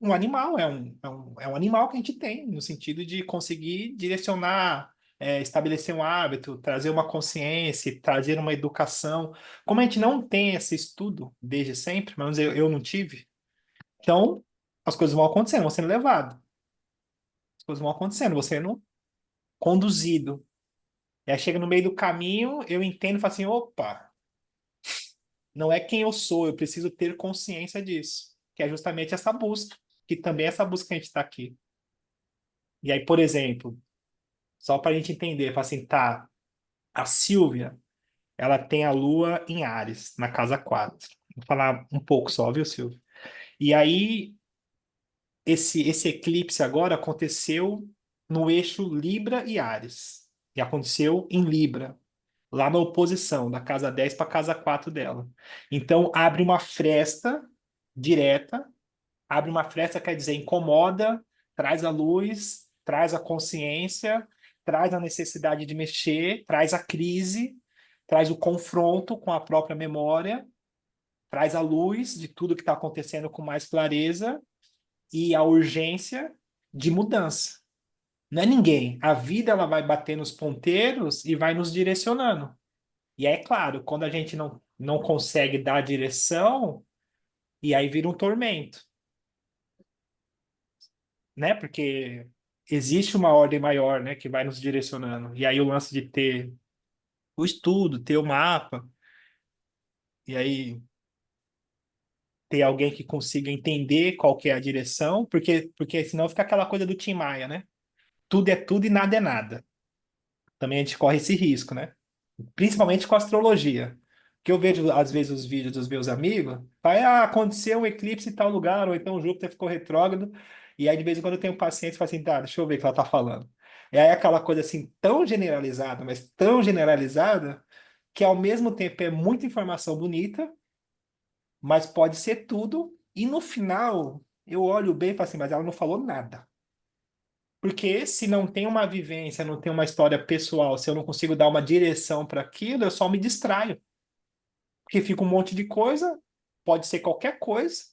um animal, é um animal que a gente tem, no sentido de conseguir direcionar, estabelecer um hábito, trazer uma consciência, trazer uma educação. Como a gente não tem esse estudo desde sempre, mas eu não tive, então as coisas vão acontecendo, vão sendo levadas, as coisas vão acontecendo, vão sendo conduzido. E aí chega no meio do caminho, eu entendo e falo assim, opa, não é quem eu sou, eu preciso ter consciência disso, que é justamente essa busca, que também é essa busca que a gente está aqui. E aí, por exemplo, só para a gente entender, fala assim, tá, a Silvia, ela tem a Lua em Áries, na casa 4. Vou falar um pouco só, viu, Silvia? E aí, esse eclipse agora aconteceu no eixo Libra e Áries. E aconteceu em Libra, lá na oposição, da casa 10 para a casa 4 dela. Então, abre uma fresta direta. Abre uma fresta quer dizer incomoda, traz a luz, traz a consciência, traz a necessidade de mexer, traz a crise, traz o confronto com a própria memória, traz a luz de tudo que está acontecendo com mais clareza e a urgência de mudança. Não é ninguém. A vida ela vai bater nos ponteiros e vai nos direcionando. E aí, é claro, quando a gente não consegue dar a direção, e aí vira um tormento, né? Porque existe uma ordem maior, né, que vai nos direcionando. E aí o lance de ter o estudo, ter o mapa, e aí ter alguém que consiga entender qual que é a direção, porque senão fica aquela coisa do Tim Maia, né? Tudo é tudo e nada é nada. Também a gente corre esse risco, né? Principalmente com a astrologia. Que eu vejo, às vezes, os vídeos dos meus amigos, vai, aconteceu um eclipse em tal lugar, ou então Júpiter ficou retrógrado, e aí, de vez em quando, eu tenho paciente e falo assim, tá, deixa eu ver o que ela tá falando. E aí, aquela coisa assim, tão generalizada, mas tão generalizada, que ao mesmo tempo é muita informação bonita, mas pode ser tudo, e no final, eu olho bem e falo assim, mas ela não falou nada. Porque se não tem uma vivência, não tem uma história pessoal, se eu não consigo dar uma direção para aquilo, eu só me distraio. Porque fica um monte de coisa, pode ser qualquer coisa,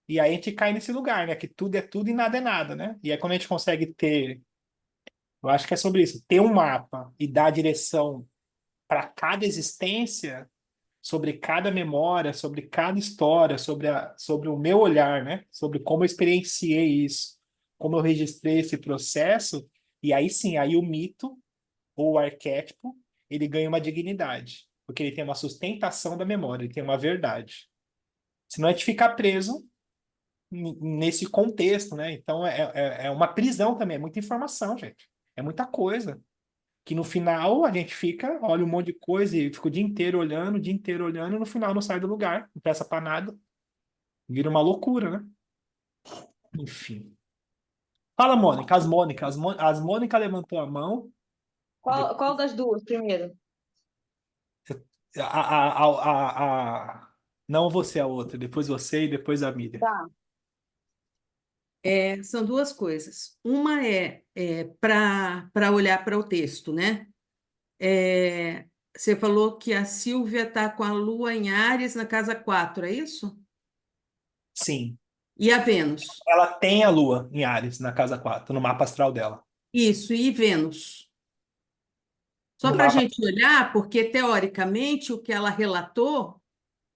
e aí a gente cai nesse lugar, né? Que tudo é tudo e nada é nada, né? E aí quando a gente consegue ter, eu acho que é sobre isso, ter um mapa e dar direção para cada existência, sobre cada memória, sobre cada história, sobre o meu olhar, né? Sobre como eu experienciei isso, como eu registrei esse processo, e aí sim, aí o mito ou o arquétipo, ele ganha uma dignidade, porque ele tem uma sustentação da memória, ele tem uma verdade. Senão a gente fica preso nesse contexto, né? Então é uma prisão também, é muita informação, gente. É muita coisa. Que no final a gente fica, olha um monte de coisa e fica o dia inteiro olhando, e no final não sai do lugar, não presta para nada. Vira uma loucura, né? Enfim. Fala, Mônica, as Mônica levantou a mão. Qual das duas primeiro? Não você, a outra. Depois você e depois a Miriam. Tá. São duas coisas. Uma para olhar para o texto, né? Você falou que a Silvia está com a Lua em Áries na casa 4, é isso? Sim. E a Vênus? Ela tem a Lua em Áries, na casa 4 no mapa astral dela. Isso, e Vênus? Só No para a mapa. gente olhar, porque teoricamente o que ela relatou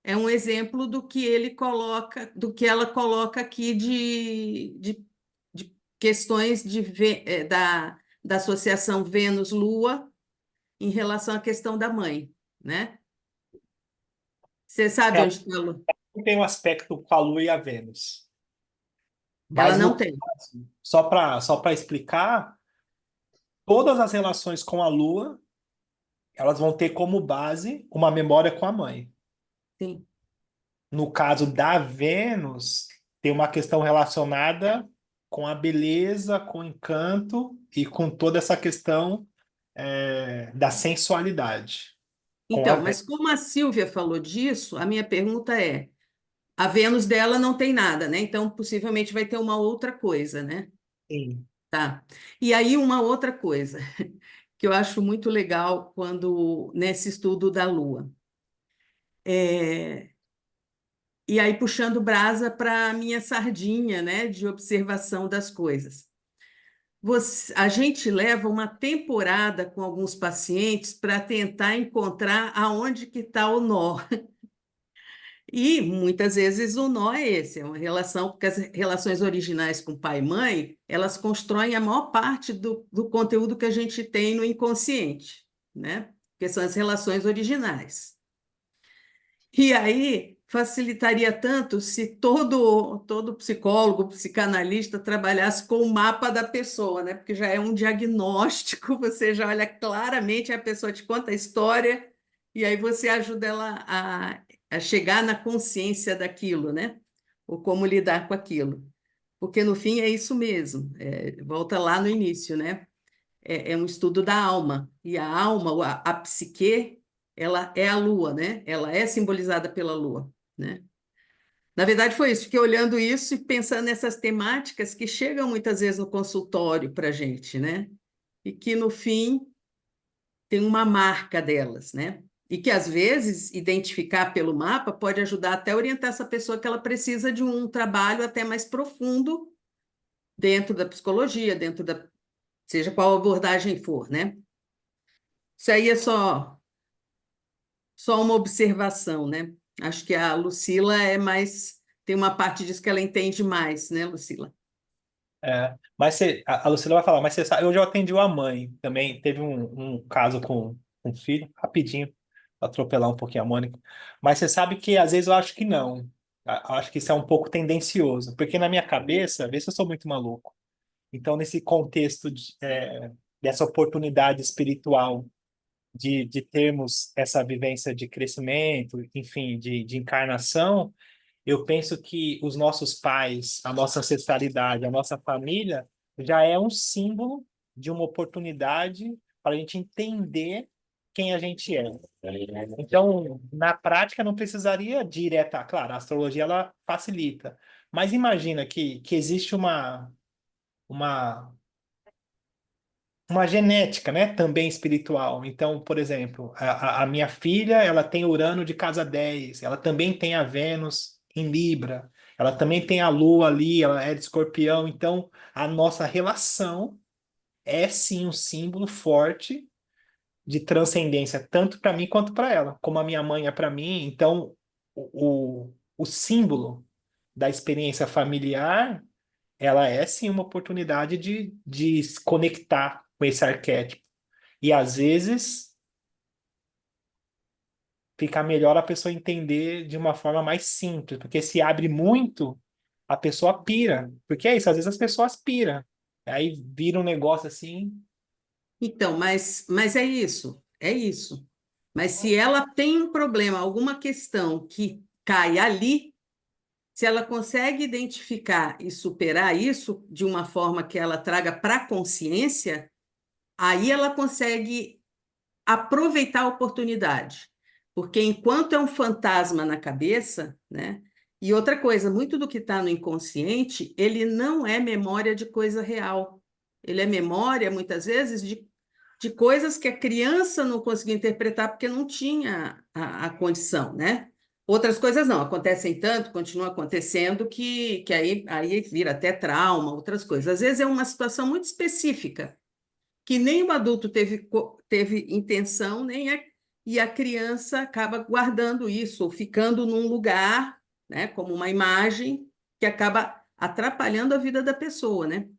é um exemplo do que ele coloca, do que ela coloca aqui de questões da associação Vênus-Lua em relação à questão da mãe, né? Você sabe Ela onde está a Lua? não tem um aspecto com a Lua e a Vênus. Ela Mas não no tem. caso, só para explicar, todas as relações com a Lua, elas vão ter como base uma memória com a mãe. Sim. No caso da Vênus, tem uma questão relacionada com a beleza, com o encanto e com toda essa questão da sensualidade. Com a Então, Vênus. mas como a Silvia falou disso, a minha pergunta é: a Vênus dela não tem nada, né? Então, possivelmente vai ter uma outra coisa, né? Sim. Tá. E aí, uma outra coisa que eu acho muito legal quando nesse estudo da Lua. E aí, puxando brasa para a minha sardinha, né, de observação das coisas. A gente leva uma temporada com alguns pacientes para tentar encontrar aonde que está o nó. E muitas vezes o nó é esse, é uma relação, porque as relações originais com pai e mãe, elas constroem a maior parte do conteúdo que a gente tem no inconsciente, né? Que são as relações originais. E aí facilitaria tanto se todo psicólogo, psicanalista trabalhasse com o mapa da pessoa, né? Porque já é um diagnóstico, você já olha claramente, a pessoa te conta a história, e aí você ajuda ela a chegar na consciência daquilo, né? Ou como lidar com aquilo. Porque no fim é isso mesmo, volta lá no início, né? É um estudo da alma, e a alma, a psique, ela é a lua, né? Ela é simbolizada pela lua, né? Na verdade, foi isso. Fiquei olhando isso e pensando nessas temáticas que chegam muitas vezes no consultório para a gente, né? E que, no fim, tem uma marca delas, né? E que, às vezes, identificar pelo mapa pode ajudar até a orientar essa pessoa que ela precisa de um trabalho até mais profundo dentro da psicologia, seja qual abordagem for, né? Isso aí é só uma observação, né? Acho que a Lucila tem uma parte disso que ela entende mais, né, Lucila? Mas a Lucila vai falar, mas você sabe, eu já atendi uma mãe também, teve um caso com um filho, rapidinho, atropelar um pouquinho a Mônica, mas você sabe que às vezes eu acho que não. Acho que isso é um pouco tendencioso, porque na minha cabeça, vê se eu sou muito maluco. Então, nesse contexto dessa oportunidade espiritual de termos essa vivência de crescimento, enfim, de encarnação, eu penso que os nossos pais, a nossa ancestralidade, a nossa família, já é um símbolo de uma oportunidade para a gente entender quem a gente é. Então, na prática, não precisaria direta. Claro, a astrologia ela facilita, mas imagina que existe uma uma genética, né, também espiritual. Então, por exemplo, a minha filha, ela tem Urano de casa 10, ela também tem a Vênus em Libra, ela também tem a Lua ali, ela é de Escorpião. Então, a nossa relação é sim um símbolo forte de transcendência, tanto para mim quanto para ela, como a minha mãe é para mim. Então, o símbolo da experiência familiar ela é sim uma oportunidade de se conectar com esse arquétipo. E às vezes fica melhor a pessoa entender de uma forma mais simples, porque se abre muito, a pessoa pira. Porque é isso, às vezes as pessoas piram. Aí vira um negócio assim. Então, mas é isso, é isso. Mas se ela tem um problema, alguma questão que cai ali, se ela consegue identificar e superar isso de uma forma que ela traga para a consciência, aí ela consegue aproveitar a oportunidade. Porque enquanto é um fantasma na cabeça, né? E outra coisa, muito do que está no inconsciente, ele não é memória de coisa real. Ele é memória, muitas vezes, de coisas que a criança não conseguia interpretar porque não tinha a condição, né? Outras coisas não, acontecem tanto, continuam acontecendo, que aí vira até trauma, outras coisas. Às vezes é uma situação muito específica, que nem o adulto teve intenção, e a criança acaba guardando isso, ou ficando num lugar, né, como uma imagem, que acaba atrapalhando a vida da pessoa, né?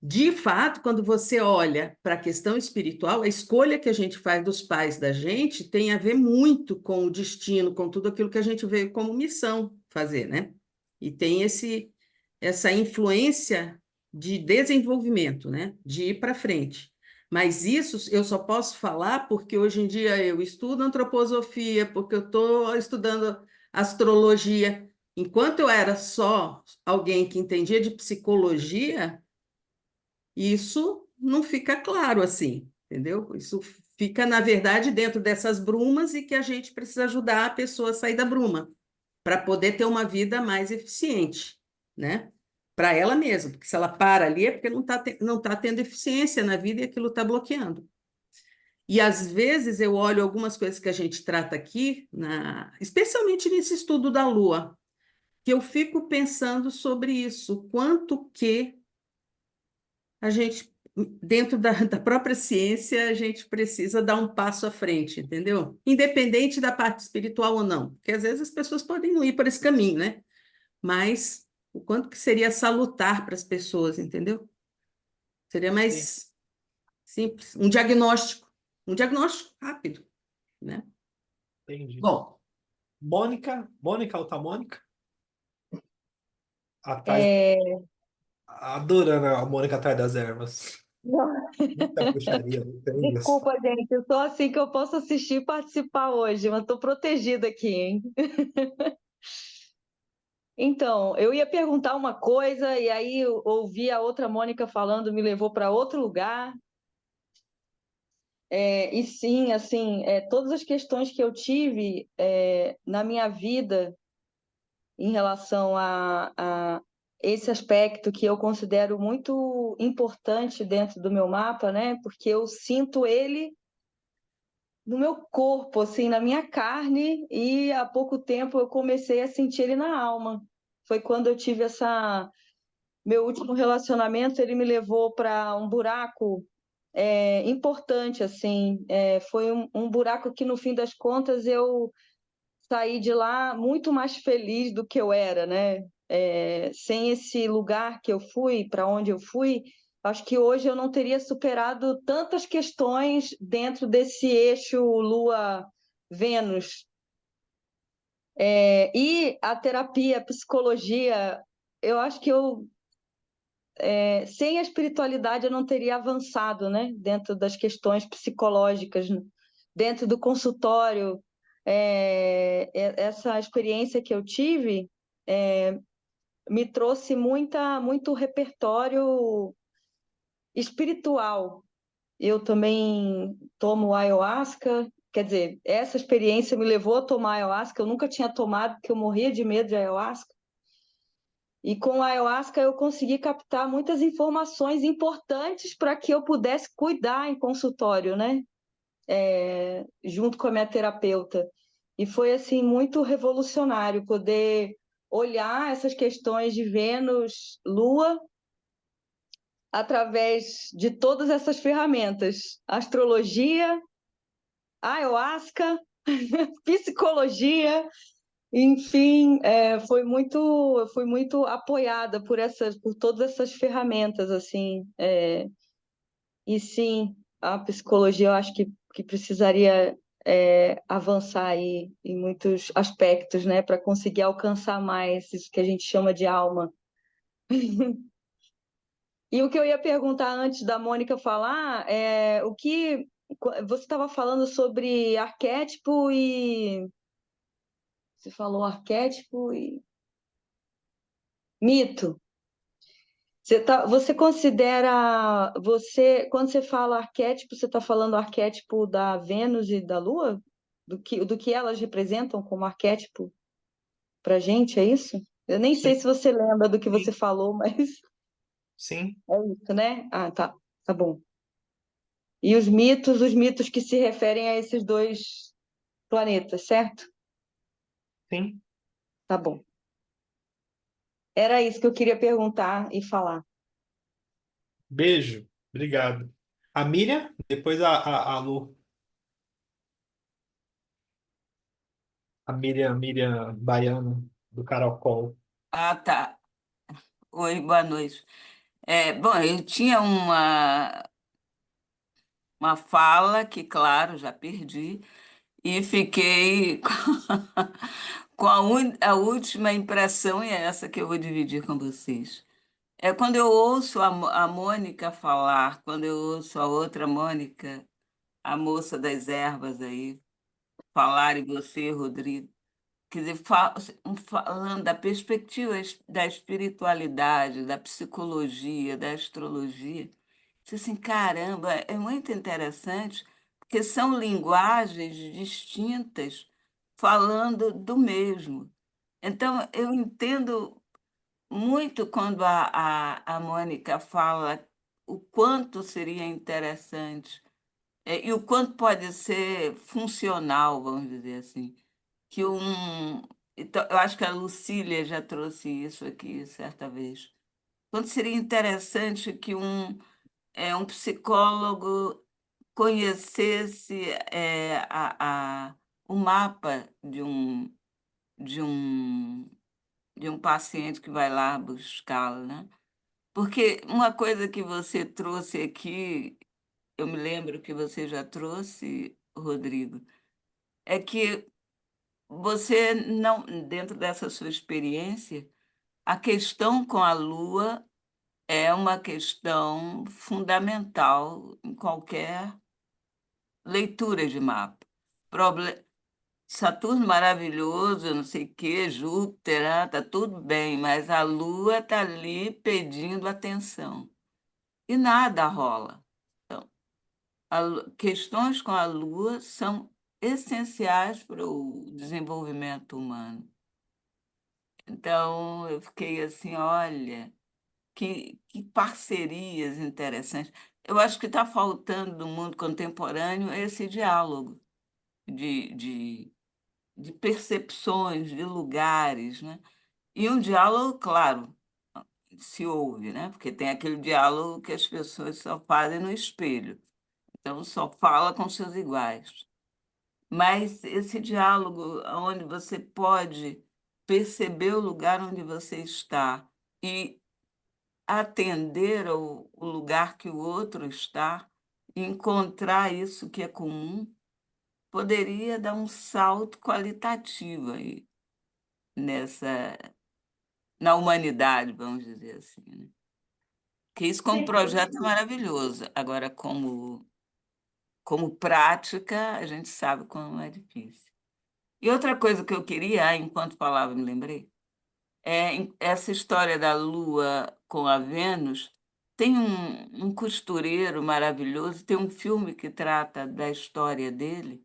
De fato, quando você olha para a questão espiritual, a escolha que a gente faz dos pais da gente tem a ver muito com o destino, com tudo aquilo que a gente veio como missão fazer, né? E tem essa influência de desenvolvimento, né? De ir para frente. Mas isso eu só posso falar porque hoje em dia eu estudo antroposofia, porque eu estou estudando astrologia. Enquanto eu era só alguém que entendia de psicologia, isso não fica claro assim, entendeu? Isso fica, na verdade, dentro dessas brumas e que a gente precisa ajudar a pessoa a sair da bruma para poder ter uma vida mais eficiente, né? Para ela mesma, porque se ela para ali é porque não tá tendo eficiência na vida e aquilo está bloqueando. E às vezes eu olho algumas coisas que a gente trata aqui, especialmente nesse estudo da Lua, que eu fico pensando sobre isso, o quanto que a gente, dentro da própria ciência, a gente precisa dar um passo à frente, entendeu? Independente da parte espiritual ou não, porque às vezes as pessoas podem não ir por esse caminho, né? Mas o quanto que seria salutar para as pessoas, entendeu? Seria Sim, mais simples, um diagnóstico rápido, né? entendi. Bom, Mônica, outra Mônica, atrás, É, adorando a Mônica atrás das ervas. não, Muita bruxaria, não tem isso. desculpa, gente, eu tô assim que eu posso assistir e participar hoje, mas estou protegida aqui, hein? Então, eu ia perguntar uma coisa e aí eu ouvi a outra Mônica falando, me levou para outro lugar. E sim, assim, todas as questões que eu tive na minha vida em relação a esse aspecto que eu considero muito importante dentro do meu mapa, né? Porque eu sinto ele no meu corpo, assim, na minha carne, e há pouco tempo eu comecei a sentir ele na alma. Foi quando eu tive meu último relacionamento, ele me levou para um buraco importante, assim. Foi um buraco que, no fim das contas, eu saí de lá muito mais feliz do que eu era, né? Sem esse lugar que eu fui, para onde eu fui, acho que hoje eu não teria superado tantas questões dentro desse eixo Lua-Vênus. E a terapia, a psicologia, eu acho que sem a espiritualidade eu não teria avançado, né? Dentro das questões psicológicas, né? Dentro do consultório, essa experiência que eu tive me trouxe muito repertório espiritual. Eu também tomo ayahuasca, quer dizer, essa experiência me levou a tomar ayahuasca, eu nunca tinha tomado, porque eu morria de medo de ayahuasca. E com a ayahuasca eu consegui captar muitas informações importantes para que eu pudesse cuidar em consultório, né? Junto com a minha terapeuta. E foi, assim, muito revolucionário poder olhar essas questões de Vênus, Lua, através de todas essas ferramentas. Astrologia, ayahuasca, psicologia, enfim, eu fui muito apoiada por todas essas ferramentas, assim. E sim, a psicologia eu acho que precisaria avançar aí em muitos aspectos, né, para conseguir alcançar mais isso que a gente chama de alma. E o que eu ia perguntar antes da Mônica falar o que você estava falando sobre arquétipo e você falou arquétipo e mito. Você considera, quando você fala arquétipo, você está falando arquétipo da Vênus e da Lua? Do que elas representam como arquétipo para gente, é isso? Eu nem sei Sim, se você lembra do que você sim, falou, mas sim, é isso, né? Ah, tá bom. E os mitos que se referem a esses dois planetas, certo? sim. Tá bom. Era isso que eu queria perguntar e falar. Beijo, obrigado. A Miriam, depois a Lu. A Miriam Baiano, do Caracol. Ah, tá. Oi, boa noite. Bom, eu tinha uma fala que, claro, já perdi, e fiquei com a última impressão, e é essa que eu vou dividir com vocês. Quando eu ouço a Mônica falar, quando eu ouço a outra Mônica, a moça das ervas aí, falar, e você, Rodrigo. Quer dizer, falando da perspectiva da espiritualidade, da psicologia, da astrologia, disse assim, caramba, é muito interessante, porque são linguagens distintas falando do mesmo. Então, eu entendo muito quando a Mônica fala o quanto seria interessante, e o quanto pode ser funcional, vamos dizer assim que então, eu acho que a Lucília já trouxe isso aqui certa vez. Quanto seria interessante que um psicólogo conhecesse o mapa de um, de um paciente que vai lá buscá-lo, né? Porque uma coisa que você trouxe aqui, eu me lembro que você já trouxe, Rodrigo, é que você não, dentro dessa sua experiência, a questão com a Lua é uma questão fundamental em qualquer leitura de mapa. Saturno maravilhoso, não sei o quê, Júpiter, tá tudo bem, mas a Lua está ali pedindo atenção. E nada rola. Então, questões com a Lua são essenciais para o desenvolvimento humano. Então, eu fiquei assim, olha, que parcerias interessantes. Eu acho que está faltando no mundo contemporâneo esse diálogo de, de, de percepções, de lugares, né? E um diálogo, claro, se ouve, né? Porque tem aquele diálogo que as pessoas só fazem no espelho. Então, só fala com seus iguais. Mas esse diálogo onde você pode perceber o lugar onde você está e atender o lugar que o outro está, e encontrar isso que é comum, poderia dar um salto qualitativo aí nessa, na humanidade, vamos dizer assim, né? Que isso como Sim, projeto é maravilhoso. Agora, como prática, a gente sabe como é difícil. E outra coisa que eu queria, enquanto falava, me lembrei, essa história da Lua com a Vênus. Tem um costureiro maravilhoso, tem um filme que trata da história dele,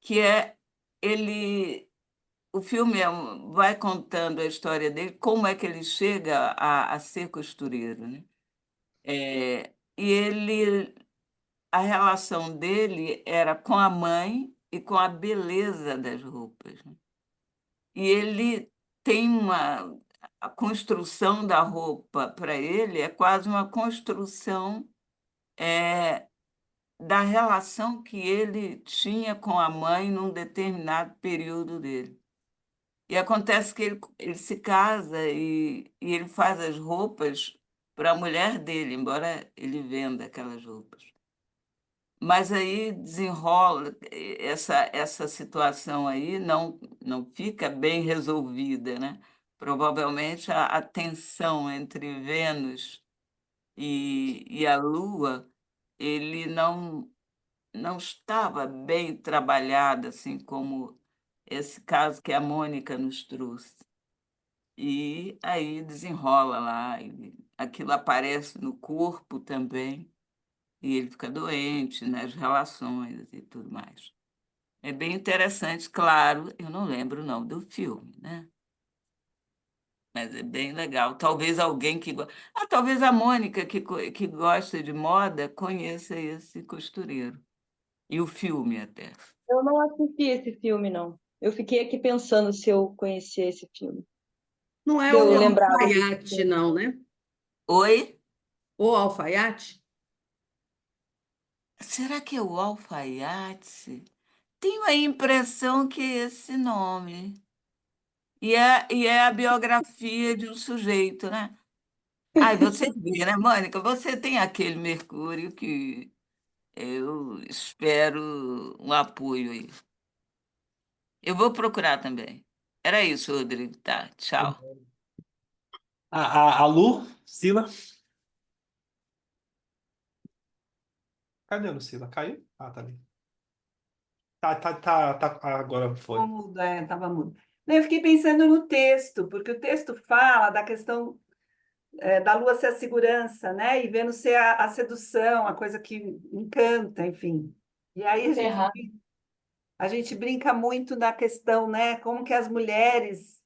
que é ele. O filme vai contando a história dele, como é que ele chega a ser costureiro, né? E a relação dele era com a mãe e com a beleza das roupas, né? E ele tem a construção da roupa para ele é quase uma construção da relação que ele tinha com a mãe num determinado período dele. E acontece que ele se casa e ele faz as roupas para a mulher dele, embora ele venda aquelas roupas. Mas aí desenrola, essa situação aí não fica bem resolvida, né? Provavelmente a tensão entre Vênus e a Lua, ele não estava bem trabalhada, assim como esse caso que a Mônica nos trouxe. E aí desenrola lá, aquilo aparece no corpo também, e ele fica doente nas relações e tudo mais. É bem interessante, claro, eu não lembro o nome do filme, né? Mas é bem legal. Talvez alguém que. Talvez a Mônica, que gosta de moda, conheça esse costureiro. E o filme até. Eu não assisti esse filme, não. Eu fiquei aqui pensando se eu conhecia esse filme. Não é Se eu o lembrava desse alfaiate, filme. não, né? Oi? O alfaiate? Será que é o alfaiate? Tenho a impressão que é esse nome. E é a biografia de um sujeito, né? Aí você vê, né, Mônica? Você tem aquele Mercúrio que eu espero um apoio aí. Eu vou procurar também. Era isso, Rodrigo. Tá, tchau. A Lu, Sila. Cadê a Lucila? Caiu? Ah, tá ali. Agora foi. Mudo, estava mudo. Não, eu fiquei pensando no texto, porque o texto fala da questão da Lua ser a segurança, né? E Vênus ser a sedução, a coisa que encanta, enfim. E aí a gente brinca muito na questão, né? Como que as mulheres,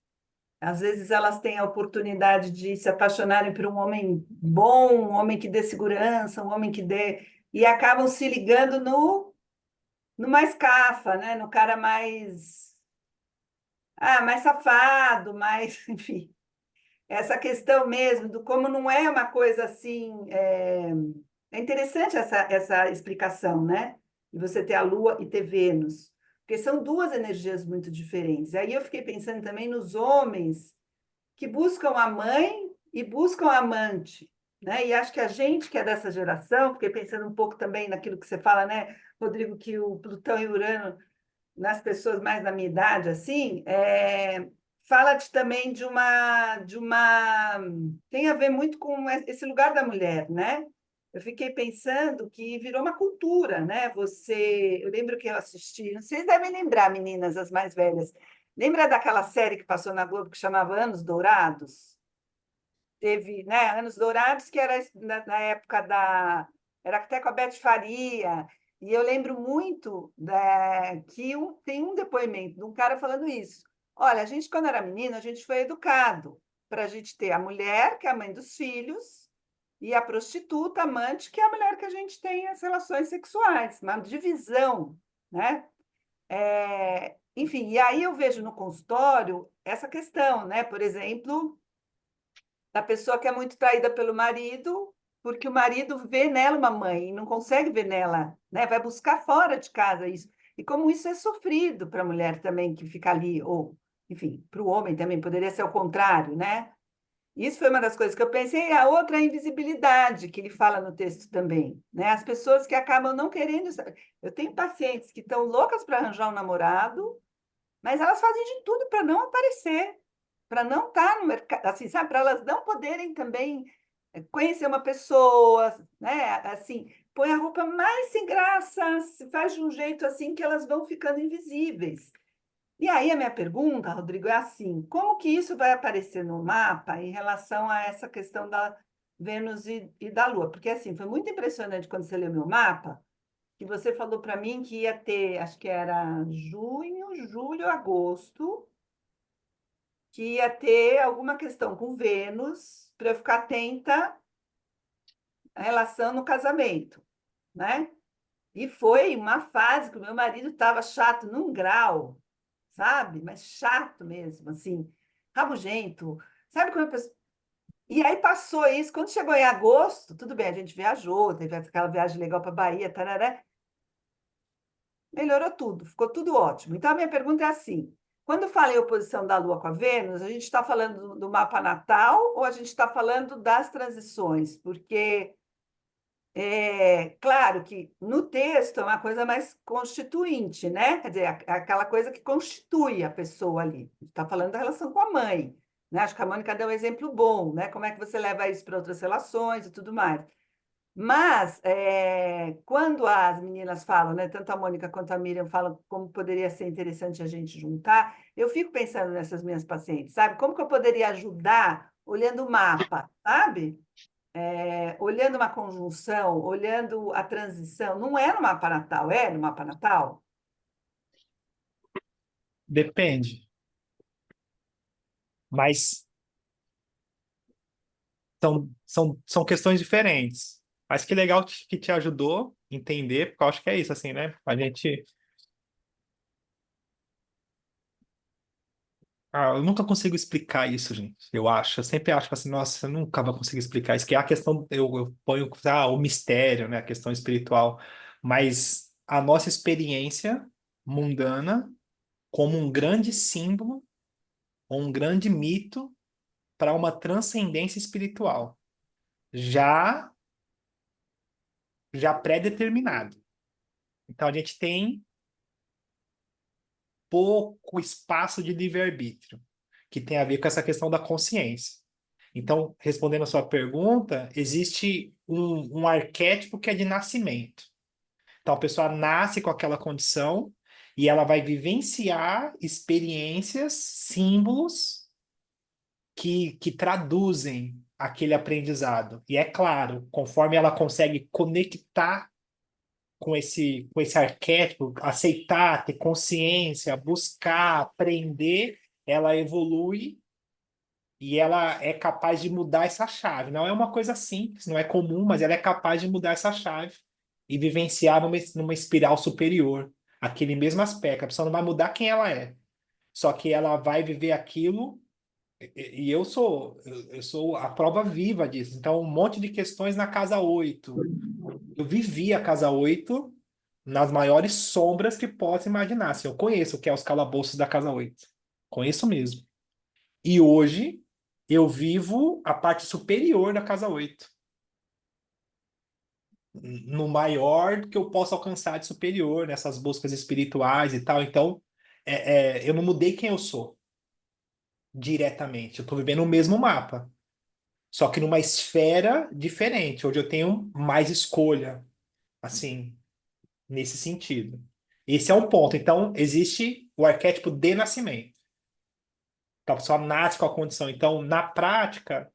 às vezes, elas têm a oportunidade de se apaixonarem por um homem bom, um homem que dê segurança, um homem que dê. E acabam se ligando no mais cafa, né? No cara mais safado, mais, enfim. Essa questão mesmo do como não é uma coisa assim. É interessante essa explicação, né? De você ter a Lua e ter Vênus, porque são duas energias muito diferentes. Aí eu fiquei pensando também nos homens que buscam a mãe e buscam a amante, né? E acho que a gente que é dessa geração, fiquei pensando um pouco também naquilo que você fala, né, Rodrigo, que o Plutão e Urano nas pessoas mais da minha idade, assim, fala também de uma tem a ver muito com esse lugar da mulher, né? Eu fiquei pensando que virou uma cultura, né? Eu lembro que eu assisti, vocês devem lembrar, meninas, as mais velhas. Lembra daquela série que passou na Globo que chamava Anos Dourados? Teve, né, Anos Dourados, que era na época era até com a Beth Faria, e eu lembro muito que tem um depoimento de um cara falando isso. Olha, a gente, quando era menino, a gente foi educado para a gente ter a mulher, que é a mãe dos filhos, e a prostituta, a amante, que é a mulher que a gente tem as relações sexuais, uma divisão, né? Enfim, e aí eu vejo no consultório essa questão, né? Por exemplo, da pessoa que é muito traída pelo marido, porque o marido vê nela uma mãe e não consegue ver nela, né? Vai buscar fora de casa isso. E como isso é sofrido para a mulher também que fica ali, ou, enfim, para o homem também, poderia ser o contrário, né? Isso foi uma das coisas que eu pensei. E a outra é a invisibilidade, que ele fala no texto também, né? As pessoas que acabam não querendo. Eu tenho pacientes que estão loucas para arranjar um namorado, mas elas fazem de tudo para não aparecer, para não estar no mercado, assim, sabe? Para elas não poderem também conhecer uma pessoa, né? Assim, põe a roupa mais sem graça, se faz de um jeito assim que elas vão ficando invisíveis. E aí a minha pergunta, Rodrigo, é assim: como que isso vai aparecer no mapa em relação a essa questão da Vênus e da Lua? Porque assim, foi muito impressionante quando você leu meu mapa, que você falou para mim que ia ter, acho que era junho, julho, agosto, que ia ter alguma questão com Vênus para eu ficar atenta à relação no casamento, né? E foi uma fase que o meu marido estava chato num grau, sabe? Mas chato mesmo, assim, rabugento. Sabe como a pessoa... E aí passou isso, quando chegou em agosto, tudo bem, a gente viajou, teve aquela viagem legal para Bahia, tarará, melhorou tudo, ficou tudo ótimo. Então, a minha pergunta é assim: quando fala em oposição da Lua com a Vênus, a gente está falando do mapa natal ou a gente está falando das transições? Porque é claro que no texto é uma coisa mais constituinte, né? Quer dizer, aquela coisa que constitui a pessoa ali. Está falando da relação com a mãe, né? Acho que a Mônica deu um exemplo bom, né? Como é que você leva isso para outras relações e tudo mais. Mas, quando as meninas falam, né, tanto a Mônica quanto a Miriam falam como poderia ser interessante a gente juntar, eu fico pensando nessas minhas pacientes, sabe? Como que eu poderia ajudar olhando o mapa, sabe? Olhando uma conjunção, olhando a transição. Não é no mapa natal, é no mapa natal? Depende. Mas são questões diferentes. Mas que legal que te ajudou a entender, porque eu acho que é isso, assim, né? A gente. Eu nunca consigo explicar isso, gente. Eu acho. Eu sempre acho assim, nossa, eu nunca vou conseguir explicar isso, que é a questão, eu ponho o mistério, né? A questão espiritual. Mas a nossa experiência mundana como um grande símbolo, ou um grande mito para uma transcendência espiritual. Já, já pré-determinado. Então a gente tem pouco espaço de livre-arbítrio, que tem a ver com essa questão da consciência. Então, respondendo a sua pergunta, existe um arquétipo que é de nascimento. Então, a pessoa nasce com aquela condição e ela vai vivenciar experiências, símbolos que traduzem aquele aprendizado. E é claro, conforme ela consegue conectar com esse arquétipo, aceitar, ter consciência, buscar, aprender, ela evolui e ela é capaz de mudar essa chave. Não é uma coisa simples, não é comum, mas ela é capaz de mudar essa chave e vivenciar numa espiral superior, aquele mesmo aspecto. A pessoa não vai mudar quem ela é, só que ela vai viver aquilo. E eu sou a prova viva disso. Então, um monte de questões na casa 8. Eu vivi a casa 8 nas maiores sombras que possa imaginar. Assim, eu conheço o que é os calabouços da casa 8. Conheço mesmo. E hoje eu vivo a parte superior da casa 8. No maior que eu posso alcançar de superior, nessas buscas espirituais e tal. Então, eu não mudei quem eu sou diretamente. Eu estou vivendo o mesmo mapa. Só que numa esfera diferente, onde eu tenho mais escolha, assim, nesse sentido. Esse é um ponto. Então, existe o arquétipo de nascimento. Então, a pessoa nasce com a condição. Então, na prática,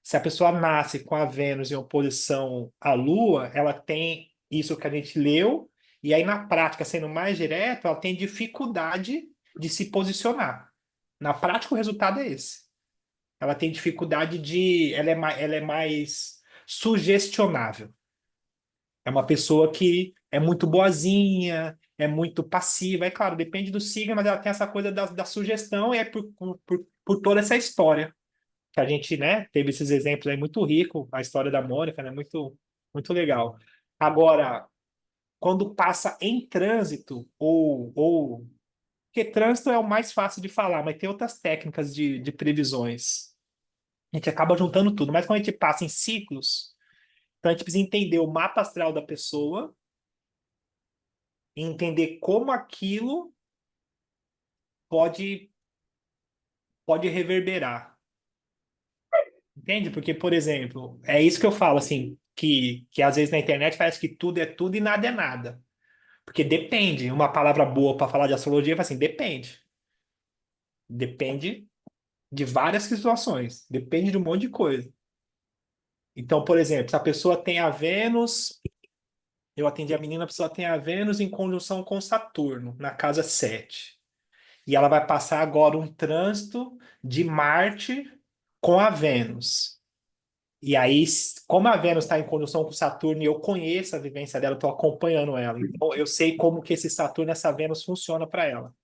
se a pessoa nasce com a Vênus em oposição à Lua, ela tem isso que a gente leu, e aí, na prática, sendo mais direto, ela tem dificuldade de se posicionar. Na prática, o resultado é esse. Ela tem dificuldade de... ela é mais sugestionável. É uma pessoa que é muito boazinha, é muito passiva. É claro, depende do signo, mas ela tem essa coisa da sugestão e é por toda essa história que a gente, né, teve esses exemplos aí muito rico, a história da Mônica, né, muito legal. Agora, quando passa em trânsito, porque trânsito é o mais fácil de falar, mas tem outras técnicas de previsões. A gente acaba juntando tudo, mas quando a gente passa em ciclos, então a gente precisa entender o mapa astral da pessoa e entender como aquilo pode, pode reverberar. Entende? Porque, por exemplo, é isso que eu falo, assim, que às vezes na internet parece que tudo é tudo e nada é nada. Porque depende. Uma palavra boa para falar de astrologia é assim, depende. Depende de várias situações. Depende de um monte de coisa. Então, por exemplo, se a pessoa tem a Vênus, eu atendi a menina, a pessoa tem a Vênus em conjunção com Saturno, na casa 7. E ela vai passar agora um trânsito de Marte com a Vênus. E aí, como a Vênus está em conjunção com Saturno e eu conheço a vivência dela, estou acompanhando ela. Então, eu sei como que esse Saturno, essa Vênus funciona para ela.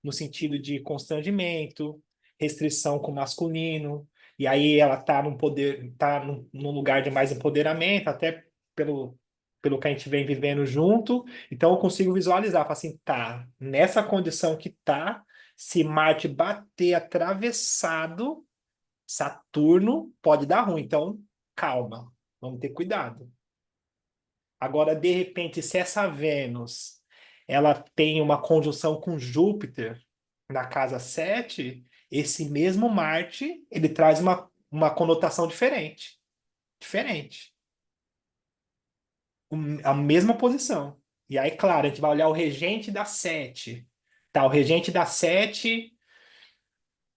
No sentido de constrangimento, restrição com o masculino. E aí ela está num poder, tá num lugar de mais empoderamento, até pelo que a gente vem vivendo junto. Então, eu consigo visualizar, falar assim, tá, nessa condição que tá, se Marte bater atravessado Saturno pode dar ruim, então calma, vamos ter cuidado. Agora, de repente, se essa Vênus ela tem uma conjunção com Júpiter na casa 7, esse mesmo Marte ele traz uma conotação diferente. Diferente. A mesma posição. E aí, claro, a gente vai olhar o regente da 7. Tá, o regente da 7,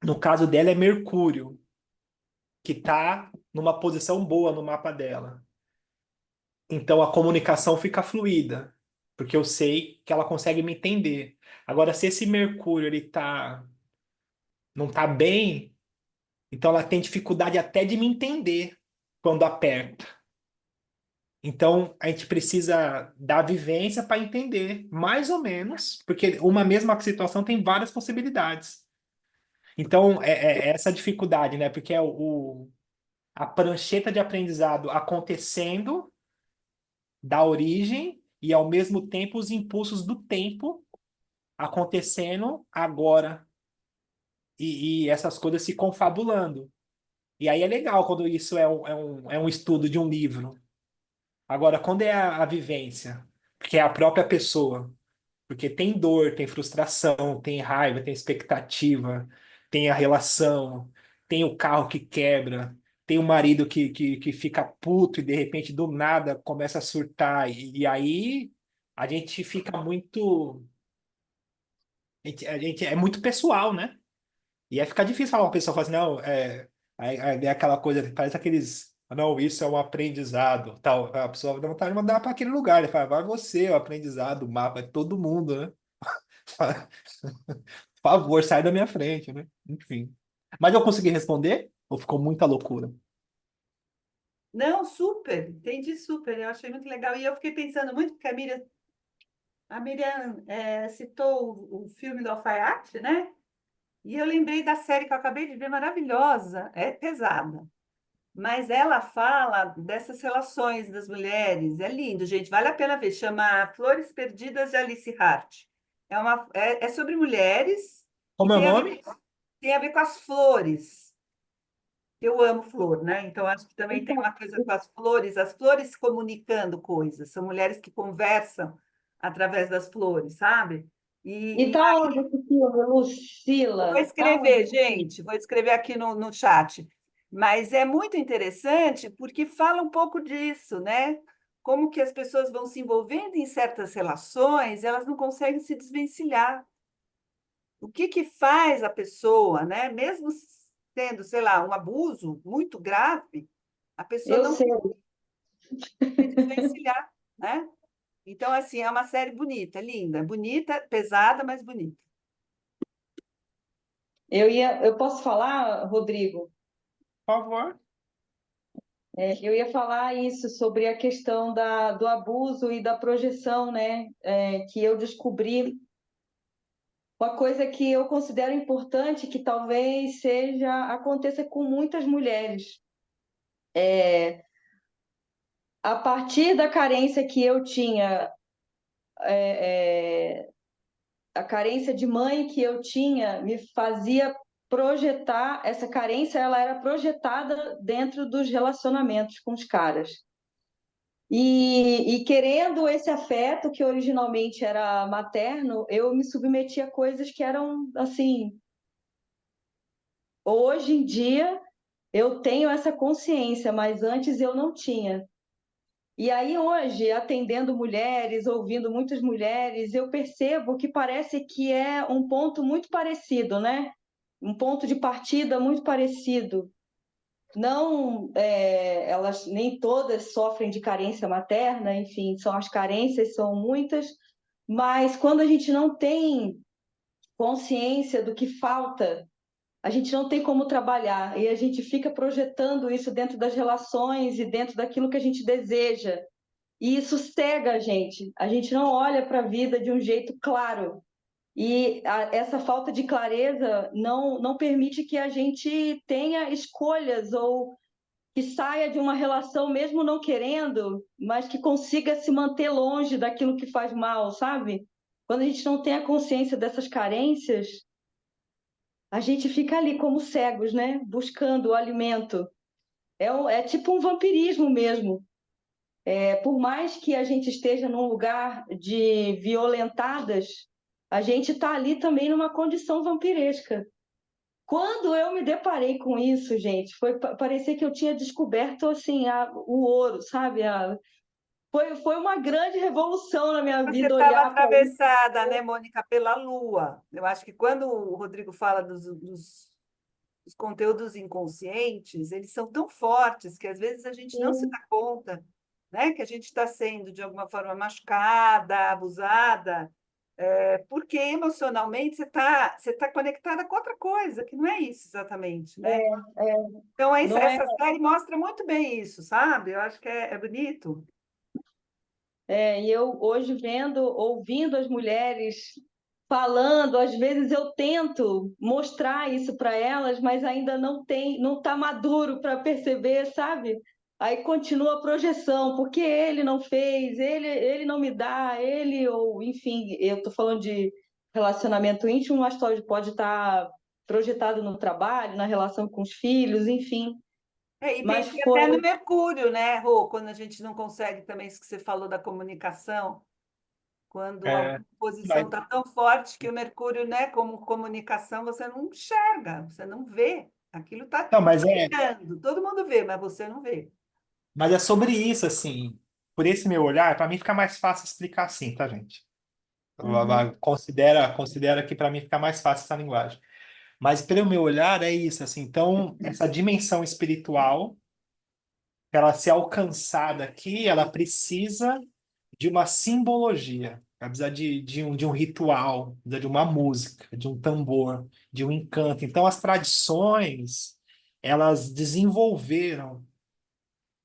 no caso dela, é Mercúrio, que está numa posição boa no mapa dela. Então a comunicação fica fluida, porque eu sei que ela consegue me entender. Agora, se esse Mercúrio não tá bem, então ela tem dificuldade até de me entender quando aperta. Então a gente precisa da vivência para entender, mais ou menos, porque uma mesma situação tem várias possibilidades. Então é essa dificuldade, né? Porque é a prancheta de aprendizado acontecendo da origem e, ao mesmo tempo, os impulsos do tempo acontecendo agora e essas coisas se confabulando. E aí é legal quando isso é um estudo de um livro. Agora, quando é a vivência, porque é a própria pessoa, porque tem dor, tem frustração, tem raiva, tem expectativa, tem a relação, tem o carro que quebra, tem o marido que fica puto e de repente do nada começa a surtar. E aí a gente fica muito. A gente é muito pessoal, né? E aí fica difícil falar uma pessoa fala assim, não, é aquela coisa, parece aqueles. Não, isso é um aprendizado, tal. A pessoa dá vontade de mandar para aquele lugar. Ele fala, vai você, o aprendizado, o mapa, é todo mundo, né? Por favor, sai da minha frente, né? Enfim. Mas eu consegui responder? Ou ficou muita loucura? Não, super, entendi super, eu achei muito legal. E eu fiquei pensando muito, porque a Miriam citou o filme do Alfaiate, né? E eu lembrei da série que eu acabei de ver, maravilhosa, é pesada. Mas ela fala dessas relações das mulheres. É lindo, gente. Vale a pena ver. Chama Flores Perdidas de Alice Hart. É sobre mulheres e Como é o nome? tem a ver com as flores. Eu amo flor, né? Então acho que também tem uma coisa com as flores se comunicando coisas. São mulheres que conversam através das flores, sabe? E E tá onde esse filme, vou Lucila? Tá onde escrever, esse filme? gente, vou escrever aqui no chat. Mas é muito interessante porque fala um pouco disso, né? Como que as pessoas vão se envolvendo em certas relações, elas não conseguem se desvencilhar. O que que faz a pessoa, né? Mesmo sendo, sei lá, um abuso muito grave, a pessoa Eu não sei. consegue se desvencilhar, né? Então, assim, é uma série bonita, linda, bonita, pesada, mas bonita. Eu posso falar, Rodrigo? Por favor. Eu ia falar isso sobre a questão do abuso e da projeção, né? Que eu descobri uma coisa que eu considero importante, que talvez aconteça com muitas mulheres. A partir da carência que eu tinha, a carência de mãe que eu tinha, me fazia projetar, essa carência ela era projetada dentro dos relacionamentos com os caras. E querendo esse afeto que originalmente era materno, eu me submetia a coisas que eram assim. Hoje em dia eu tenho essa consciência, mas antes eu não tinha. E aí hoje, atendendo mulheres, ouvindo muitas mulheres, eu percebo que parece que é um ponto muito parecido, né? Um ponto de partida muito parecido. Não, elas nem todas sofrem de carência materna, enfim, as carências são muitas, mas quando a gente não tem consciência do que falta, a gente não tem como trabalhar e a gente fica projetando isso dentro das relações e dentro daquilo que a gente deseja. E isso cega a gente não olha para a vida de um jeito claro. E essa falta de clareza não permite que a gente tenha escolhas ou que saia de uma relação mesmo não querendo, mas que consiga se manter longe daquilo que faz mal, sabe? Quando a gente não tem a consciência dessas carências, a gente fica ali como cegos, né? Buscando o alimento. É tipo um vampirismo mesmo. Por mais que a gente esteja num lugar de violentadas, a gente está ali também numa condição vampiresca. Quando eu me deparei com isso, gente, parecia que eu tinha descoberto assim o ouro, sabe? Foi uma grande revolução na minha Você vida estava olhar para isso. atravessada, né, Mônica, pela Lua. Eu acho que quando o Rodrigo fala dos conteúdos inconscientes, eles são tão fortes que às vezes a gente não se dá conta, né, que a gente está sendo de alguma forma machucada, abusada, porque emocionalmente você tá conectada com outra coisa, que não é isso exatamente, né? Então, Não é essa série mostra muito bem isso, sabe? Eu acho que é bonito. E eu hoje ouvindo as mulheres falando, às vezes eu tento mostrar isso para elas, mas ainda não está maduro para perceber, sabe? Aí continua a projeção, porque ele não fez, ele não me dá, ou enfim, eu estou falando de relacionamento íntimo, mas pode estar projetado no trabalho, na relação com os filhos, enfim. E Mas pensei até no Mercúrio, né, Rô? Quando a gente não consegue também, isso que você falou da comunicação, quando a É, posição mas, está tão forte que o Mercúrio, né, como comunicação, você não enxerga, você não vê. Aquilo está não, mas brilhando, todo mundo vê, mas você não vê. é sobre isso, assim. Por esse meu olhar, para mim fica mais fácil explicar assim, tá, gente? Uhum. Considera que para mim fica mais fácil essa linguagem. Mas pelo meu olhar é isso, assim. Então, essa dimensão espiritual, para ela ser alcançada aqui, ela precisa de uma simbologia. Ela precisa de um ritual, precisa de uma música, de um tambor, de um encanto. Então, as tradições, elas desenvolveram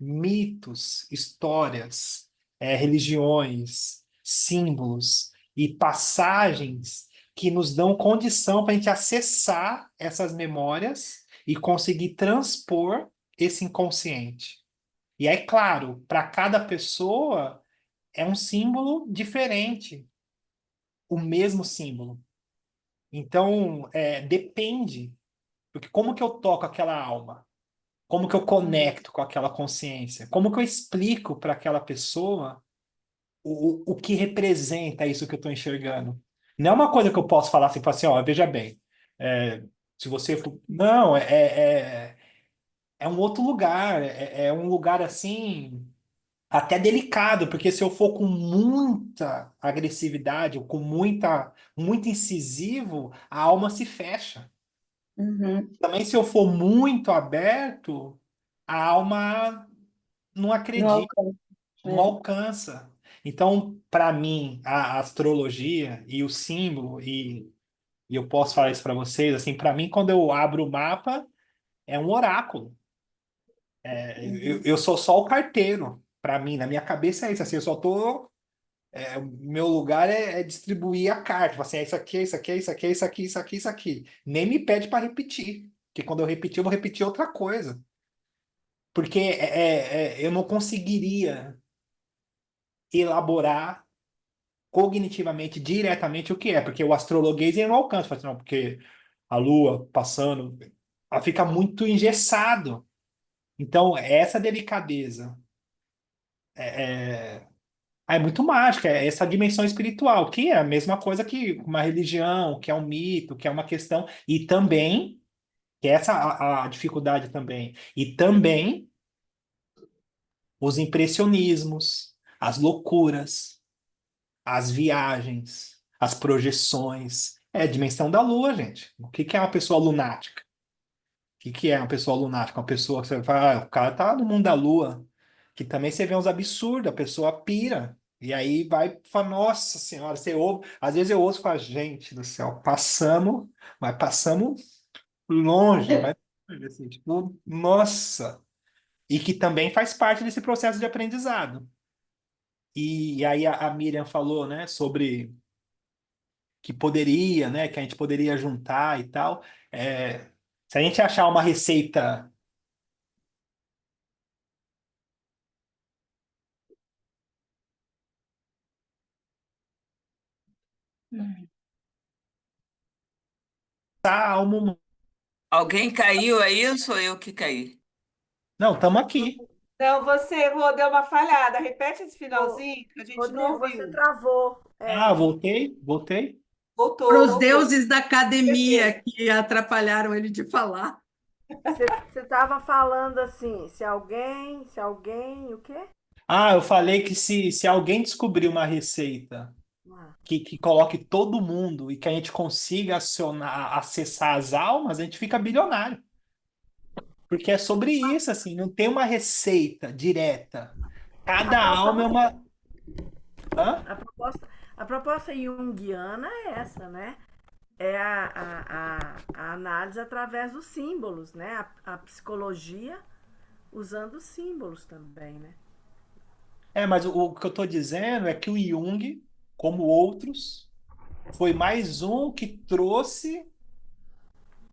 mitos, histórias, religiões, símbolos e passagens que nos dão condição para a gente acessar essas memórias e conseguir transpor esse inconsciente. E aí, claro, para cada pessoa é um símbolo diferente, o mesmo símbolo. Então, depende, porque como que eu toco aquela alma? Como que eu conecto com aquela consciência? Como que eu explico para aquela pessoa o que representa isso que eu estou enxergando? Não é uma coisa que eu posso falar assim, ó, veja bem, se você for... Não, é um outro lugar, é um lugar assim, até delicado, porque se eu for com muita agressividade, ou com muito incisivo, a alma se fecha. Uhum. Também se eu for muito aberto, a alma não Não acredita, alcança. não alcança. Então, para mim, a astrologia e o símbolo, e eu posso falar isso para vocês, assim, para mim, quando eu abro o mapa, é um oráculo. Eu sou só o carteiro. Para mim, na minha cabeça é isso, assim, eu só tô O meu lugar é distribuir a carta. Tipo assim, é isso aqui, é isso aqui, é isso aqui, é isso aqui, isso aqui, isso aqui. Nem me pede para repetir. Porque quando eu repetir, eu vou repetir outra coisa. Porque eu não conseguiria elaborar cognitivamente, diretamente o que é. Porque o astrologuês eu não alcança. Fala assim, não, porque a Lua passando, ela fica muito engessado. Então, essa delicadeza é, é muito mágica, é essa dimensão espiritual, que é a mesma coisa que uma religião, que é um mito, que é uma questão, e também, que é essa a dificuldade também, e também os impressionismos, as loucuras, as viagens, as projeções, é a dimensão da lua, gente. O que que é uma pessoa lunática? O que é uma pessoa lunática? Uma pessoa que você fala, o cara tá no mundo da lua, que também você vê uns absurdos, a pessoa pira. E aí vai, fala, nossa senhora, você ouve, às vezes eu ouço e falo, gente do céu, passamos longe, vai assim, tipo, nossa. E que também faz parte desse processo de aprendizado. E aí a Miriam falou, né, sobre que poderia, né, que a gente poderia juntar e tal. Se a gente achar uma receita. Tá, Alguém caiu aí ou sou eu que caí? não, estamos aqui. Então, você, Rô, deu uma falhada. Repete esse Ô, finalzinho que a gente não Rodrigo, você ouviu. travou. Ah, voltei. Para Voltou, os voltou. deuses da academia Percebeu. que atrapalharam ele de falar. Você estava falando assim, se alguém, o quê? Ah, eu falei que se alguém descobrir uma receita Ah, que coloque todo mundo e que a gente consiga acessar as almas, a gente fica bilionário. Porque é sobre isso, assim, não tem uma receita direta. A Cada alma é proposta, uma. Hã? a proposta, a proposta junguiana é essa, né? É a análise através dos símbolos, né? A psicologia usando símbolos também, né? Mas o que eu estou dizendo é que o Jung, como outros, foi mais um que trouxe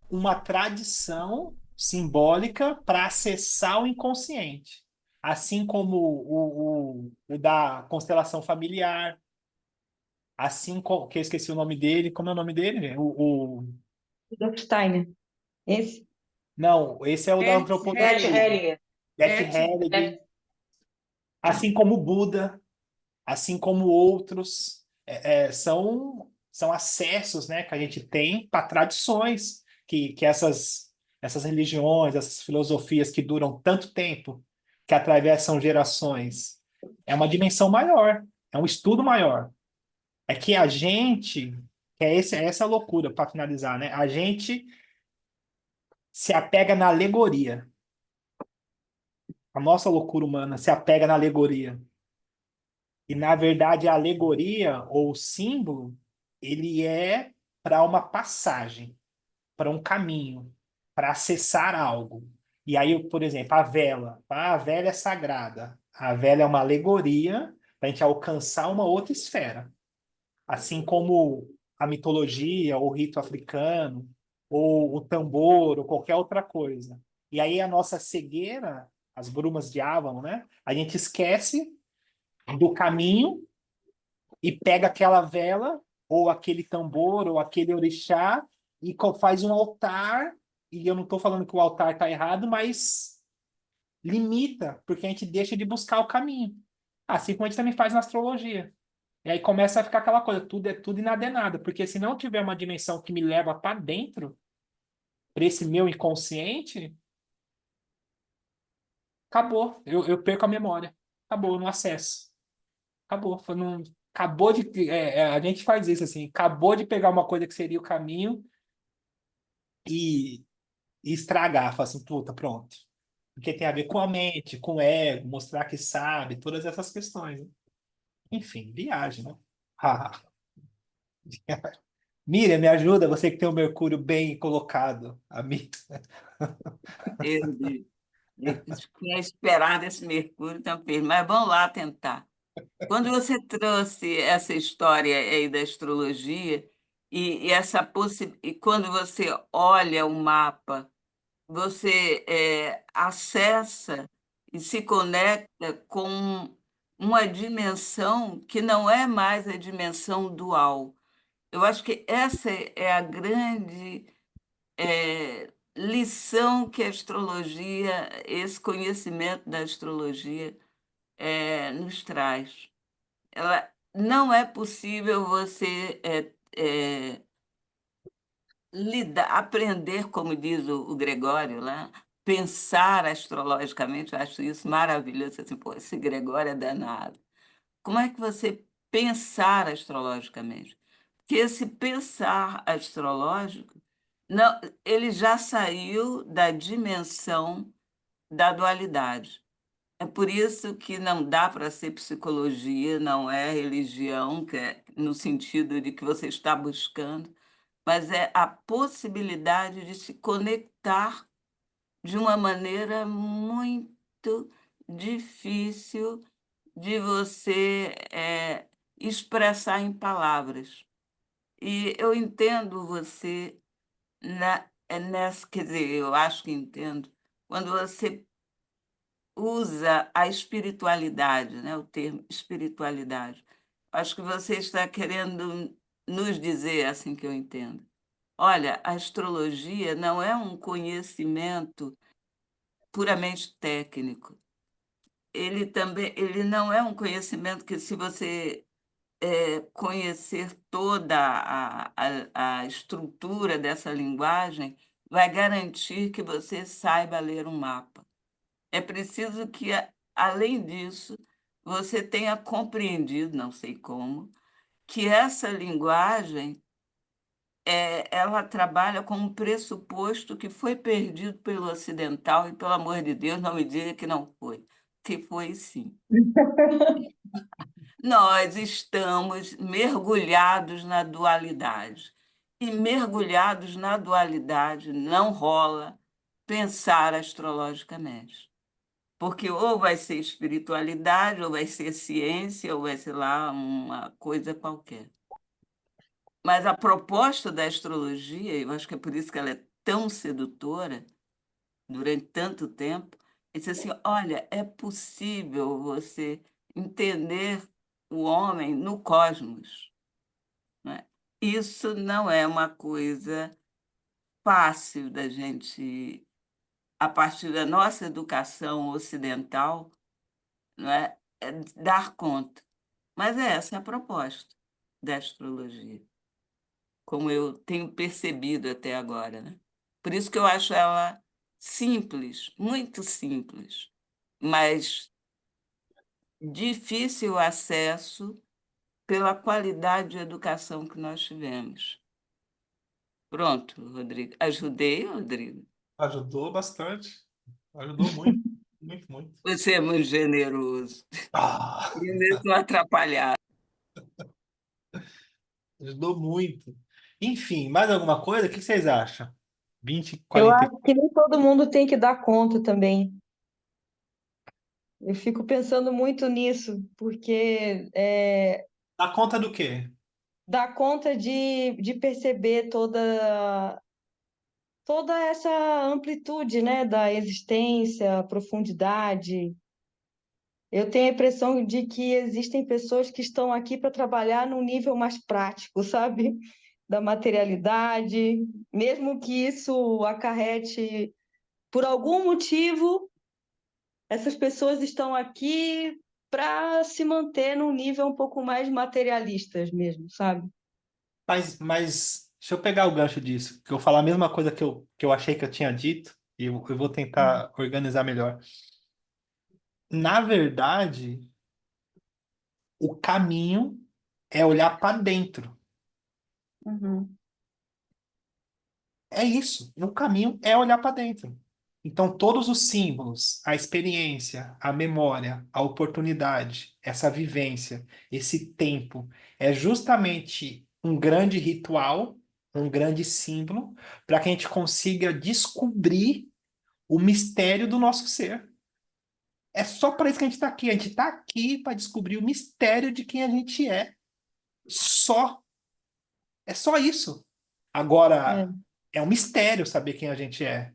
uma tradição simbólica para acessar o inconsciente. Assim como o da constelação familiar, assim como, que eu esqueci o nome dele, como é o nome dele, gente? Rudolf Steiner. Esse? Não, esse é o da Bert Bert antropologia, Hellinger. Hellinger. Bert Bert Hellinger, assim como o Buda, assim como outros, são acessos, né, que a gente tem para tradições que essas religiões, essas filosofias que duram tanto tempo, que atravessam gerações, é uma dimensão maior, é um estudo maior. É que a gente, é essa loucura, para finalizar, né? A gente se apega na alegoria. A nossa loucura humana se apega na alegoria. E, na verdade, a alegoria ou o símbolo, ele é para uma passagem, para um caminho, para acessar algo. E aí, por exemplo, a vela. A vela é sagrada. A vela é uma alegoria para a gente alcançar uma outra esfera. Assim como a mitologia, ou o rito africano, ou o tambor, ou qualquer outra coisa. E aí a nossa cegueira, as brumas de Avalon, né? A gente esquece do caminho e pega aquela vela, ou aquele tambor, ou aquele orixá, e faz um altar. E eu não estou falando que o altar está errado, mas limita, porque a gente deixa de buscar o caminho. Assim como a gente também faz na astrologia. E aí começa a ficar aquela coisa, tudo é tudo e nada é nada. Porque se não tiver uma dimensão que me leva para dentro, para esse meu inconsciente, acabou. Eu perco a memória. Acabou, eu não acesso. Acabou. Não, acabou de. A gente faz isso assim, acabou de pegar uma coisa que seria o caminho e, e estragar. Fala assim, puta, pronto. Porque tem a ver com a mente, com o ego, mostrar que sabe, todas essas questões, né? Enfim, viagem, né? Miriam, me ajuda, você que tem o Mercúrio bem colocado. A mim. Eu tinha esperado esse Mercúrio também, mas vamos lá tentar. Quando você trouxe essa história aí da astrologia e quando você olha o mapa, você acessa e se conecta com uma dimensão que não é mais a dimensão dual. Eu acho que essa é a grande lição que a astrologia, esse conhecimento da astrologia, nos traz. Não é possível você aprender, como diz o Gregório lá, pensar astrologicamente. Eu acho isso maravilhoso. Assim, pô, esse Gregório é danado. Como é que você pensar astrologicamente? Porque esse pensar astrológico, não, ele já saiu da dimensão da dualidade. É por isso que não dá para ser psicologia, não é religião, que é no sentido de que você está buscando, mas é a possibilidade de se conectar de uma maneira muito difícil de você expressar em palavras. E eu entendo você nessa, quer dizer, eu acho que entendo, quando você usa a espiritualidade, né, o termo espiritualidade. Acho que você está querendo nos dizer, é assim que eu entendo. Olha, a astrologia não é um conhecimento puramente técnico. Ele não é um conhecimento que, se você conhecer toda a estrutura dessa linguagem, vai garantir que você saiba ler um mapa. É preciso que, além disso, você tenha compreendido, não sei como, que essa linguagem ela trabalha com um pressuposto que foi perdido pelo ocidental, e, pelo amor de Deus, não me diga que não foi, que foi sim. Nós estamos mergulhados na dualidade. E mergulhados na dualidade não rola pensar astrologicamente. Porque ou vai ser espiritualidade, ou vai ser ciência, ou vai ser lá uma coisa qualquer. Mas a proposta da astrologia, eu acho que é por isso que ela é tão sedutora durante tanto tempo, é dizer assim, olha, é possível você entender o homem no cosmos, né? Isso não é uma coisa fácil da gente, a partir da nossa educação ocidental, não é, dar conta. Mas essa é a proposta da astrologia, como eu tenho percebido até agora, né? Por isso que eu acho ela simples, muito simples, mas difícil acesso pela qualidade de educação que nós tivemos. Pronto, Rodrigo. Ajudei, Rodrigo? Ajudou bastante. Ajudou muito, muito, muito. Você é muito generoso. Ah, E mesmo atrapalhado. ajudou muito. Enfim, mais alguma coisa? O que vocês acham? 20, Eu 40. acho que nem todo mundo tem que dar conta também. Eu fico pensando muito nisso, porque Dá conta do quê? dá conta de perceber toda essa amplitude, né, da existência, profundidade. Eu tenho a impressão de que existem pessoas que estão aqui para trabalhar num nível mais prático, sabe? Da materialidade, mesmo que isso acarrete, por algum motivo, essas pessoas estão aqui para se manter num nível um pouco mais materialistas mesmo, sabe? Mas deixa eu pegar o gancho disso, que eu vou falar a mesma coisa que eu achei que eu tinha dito, e eu vou tentar organizar melhor. Na verdade, o caminho é olhar para dentro. Uhum. É isso. O caminho é olhar para dentro. Então, todos os símbolos, a experiência, a memória, a oportunidade, essa vivência, esse tempo, é justamente um grande ritual, um grande símbolo, para que a gente consiga descobrir o mistério do nosso ser. É só para isso que a gente está aqui. A gente está aqui para descobrir o mistério de quem a gente é. Só. É só isso. É. Agora, é um mistério saber quem a gente é.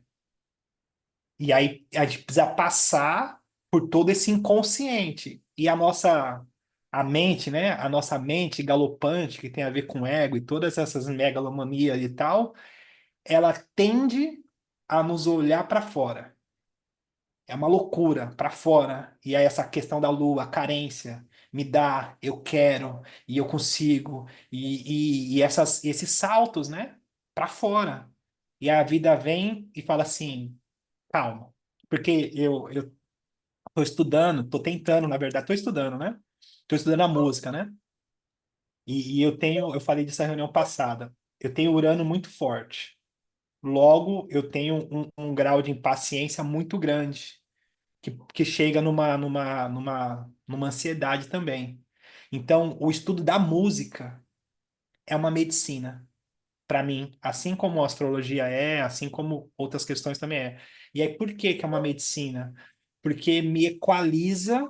E aí a gente precisa passar por todo esse inconsciente. E a mente, né? A nossa mente galopante, que tem a ver com ego e todas essas megalomanias e tal, ela tende a nos olhar para fora. É uma loucura para fora. E aí essa questão da lua, a carência, me dá, eu quero, e eu consigo, e esses saltos, né? Para fora. E a vida vem e fala assim, calma. Porque eu tô estudando, tô tentando, na verdade, tô estudando, né? Tô estudando a música, né? E eu falei disso na reunião passada, eu tenho Urano muito forte. Logo, eu tenho um grau de impaciência muito grande que chega numa ansiedade também. Então, o estudo da música é uma medicina para mim, assim como a astrologia é, assim como outras questões também é. E aí, por que que é uma medicina? Porque me equaliza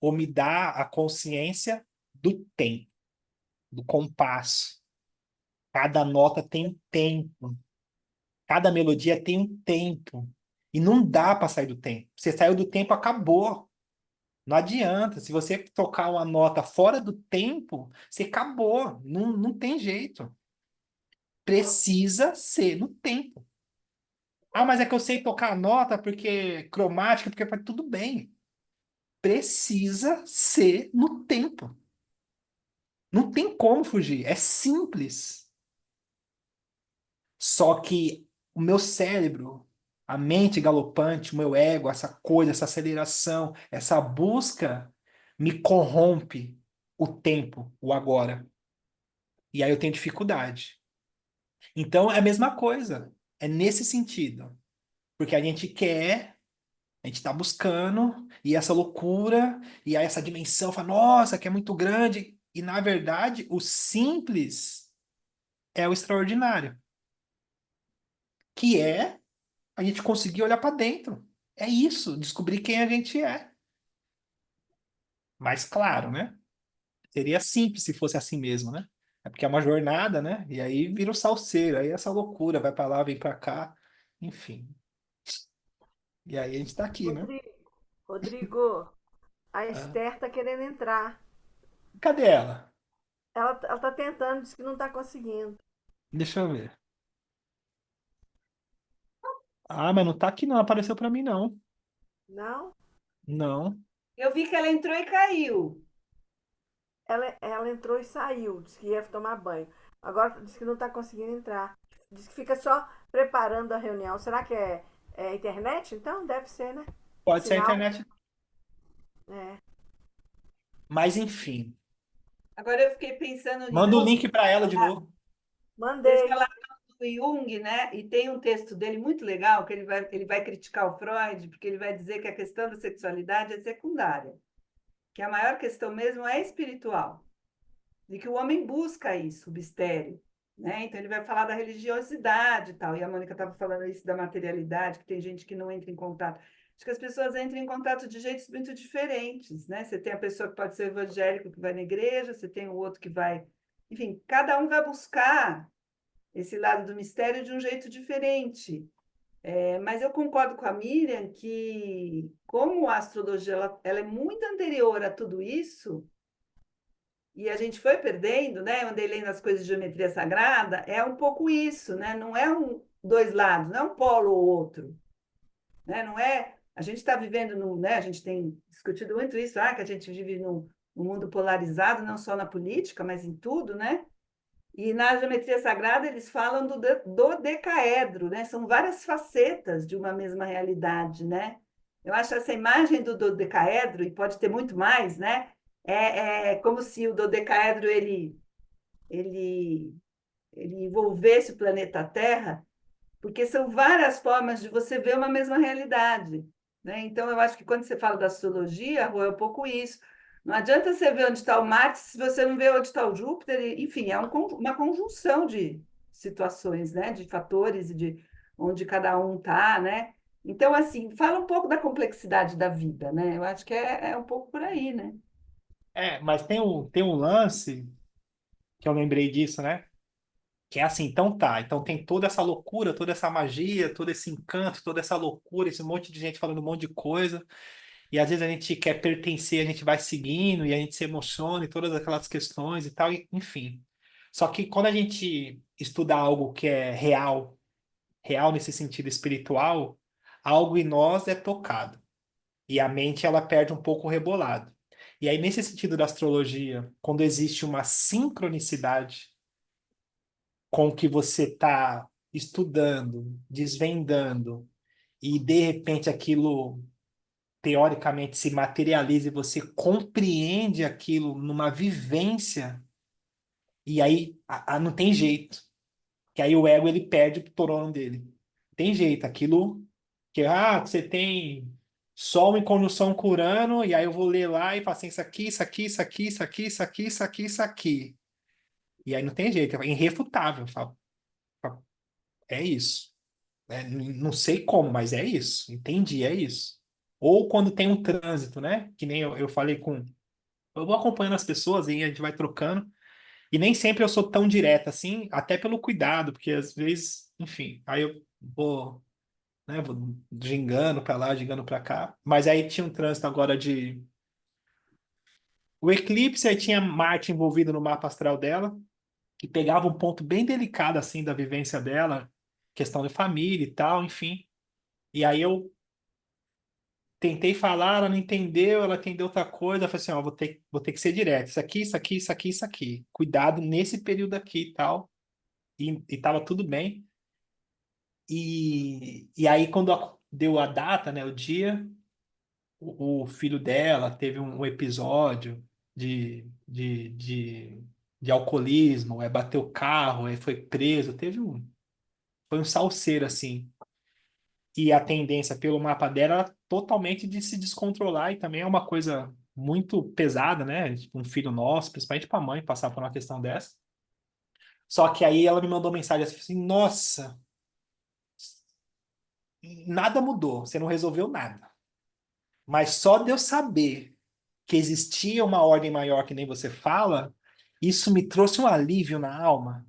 ou me dá a consciência do tempo, do compasso. Cada nota tem um tempo, cada melodia tem um tempo. E não dá para sair do tempo. Você saiu do tempo, acabou. Não adianta. Se você tocar uma nota fora do tempo, você acabou. Não, não tem jeito. Precisa ser no tempo. Ah, mas é que eu sei tocar a nota porque cromática, porque tudo bem. Precisa ser no tempo. Não tem como fugir. É simples. Só que o meu cérebro, a mente galopante, o meu ego, essa coisa, essa aceleração, essa busca me corrompe o tempo, o agora. E aí eu tenho dificuldade. Então é a mesma coisa. É nesse sentido. Porque a gente quer, a gente está buscando, e essa loucura, e aí essa dimensão fala, nossa, que é muito grande. E na verdade, o simples é o extraordinário, que é a gente conseguir olhar para dentro. É isso, descobrir quem a gente é. Mas claro, né? Seria simples se fosse assim mesmo, né? É porque é uma jornada, né? E aí vira o salseiro, aí essa loucura, vai para lá, vem para cá, enfim. E aí a gente tá aqui, né? Rodrigo, Rodrigo, a Ah, Esther tá querendo entrar. cadê ela? Ela tá tentando, diz que não tá conseguindo. Deixa eu ver. Ah, mas não tá aqui não, apareceu para mim não. Não? Não. Eu vi que ela entrou e caiu. Ela entrou e saiu, disse que ia tomar banho. Agora diz que não tá conseguindo entrar. Diz que fica só preparando a reunião. Será que é internet? Então deve ser, né? Pode ser a Sinal. internet. É. Mas enfim. Agora eu fiquei pensando Manda o nisso. link para ela de novo. Desde que Mandei. ela do Jung, né? E tem um texto dele muito legal que ele vai criticar o Freud, porque ele vai dizer que a questão da sexualidade é secundária, que a maior questão mesmo é espiritual, e que o homem busca isso, o mistério, né? Então ele vai falar da religiosidade e tal, e a Mônica estava falando isso da materialidade, que tem gente que não entra em contato. Acho que as pessoas entram em contato de jeitos muito diferentes, né? Você tem a pessoa que pode ser evangélico, que vai na igreja, você tem o outro que vai... Enfim, cada um vai buscar esse lado do mistério de um jeito diferente. Mas eu concordo com a Miriam que, como a astrologia ela é muito anterior a tudo isso, e a gente foi perdendo, né? Eu andei lendo as coisas de geometria sagrada, é um pouco isso, né? Não é dois lados, não é um polo ou outro, né? Não é. A gente está vivendo no, né? A gente tem discutido muito isso, que a gente vive num mundo polarizado, não só na política, mas em tudo, né? E na geometria sagrada eles falam do decaedro, né? São várias facetas de uma mesma realidade, né? Eu acho essa imagem do dodecaedro, e pode ter muito mais, né? É como se o dodecaedro ele, ele envolvesse o planeta Terra, porque são várias formas de você ver uma mesma realidade, né? Então, eu acho que quando você fala da astrologia, Rô, é um pouco isso. Não adianta você ver onde está o Marte se você não vê onde está o Júpiter. Enfim, é uma conjunção de situações, né? De fatores e de onde cada um está, né? Então, assim, fala um pouco da complexidade da vida, né? Eu acho que é um pouco por aí, né? Mas tem um lance que eu lembrei disso, né? Que é assim, então tá. Então tem toda essa loucura, toda essa magia, todo esse encanto, toda essa loucura, esse monte de gente falando um monte de coisa. E às vezes a gente quer pertencer, a gente vai seguindo e a gente se emociona e todas aquelas questões e tal, enfim. Só que quando a gente estuda algo que é real, real nesse sentido espiritual, algo em nós é tocado. E a mente ela perde um pouco o rebolado. E aí, nesse sentido da astrologia, quando existe uma sincronicidade com o que você está estudando, desvendando, e de repente aquilo teoricamente se materializa e você compreende aquilo numa vivência, e aí não tem jeito. Que aí o ego ele perde o trono dele. Tem jeito, aquilo que você tem Sol em conjunção com Urano, e aí eu vou ler lá e falo assim, isso aqui, isso aqui, isso aqui, isso aqui, isso aqui, isso aqui, isso aqui. E aí não tem jeito, é irrefutável. Eu falo, é isso. Não sei como, mas é isso. Entendi, é isso. Ou quando tem um trânsito, né? Que nem eu falei com. Eu vou acompanhando as pessoas e a gente vai trocando. E nem sempre eu sou tão direto assim, até pelo cuidado, porque às vezes, enfim, aí eu vou, né, vou gingando pra lá, gingando pra cá. Mas aí tinha um trânsito agora de. O eclipse, aí tinha Marte envolvido no mapa astral dela, que pegava um ponto bem delicado, assim, da vivência dela, questão de família e tal, enfim. E aí eu tentei falar, ela não entendeu, ela entendeu outra coisa. Eu falei assim, ó, vou ter que ser direto. Isso aqui, isso aqui, isso aqui, isso aqui. Cuidado nesse período aqui e tal. E tava tudo bem. E aí, quando deu a data, né, o dia, o filho dela teve um episódio de alcoolismo, bateu o carro, foi preso, foi um salseiro, assim. E a tendência pelo mapa dela era totalmente de se descontrolar, e também é uma coisa muito pesada, né? Tipo, um filho nosso, principalmente para a mãe, passar por uma questão dessa. Só que aí ela me mandou mensagem assim: Nossa, nada mudou, você não resolveu nada. Mas só de eu saber que existia uma ordem maior que nem você fala, isso me trouxe um alívio na alma.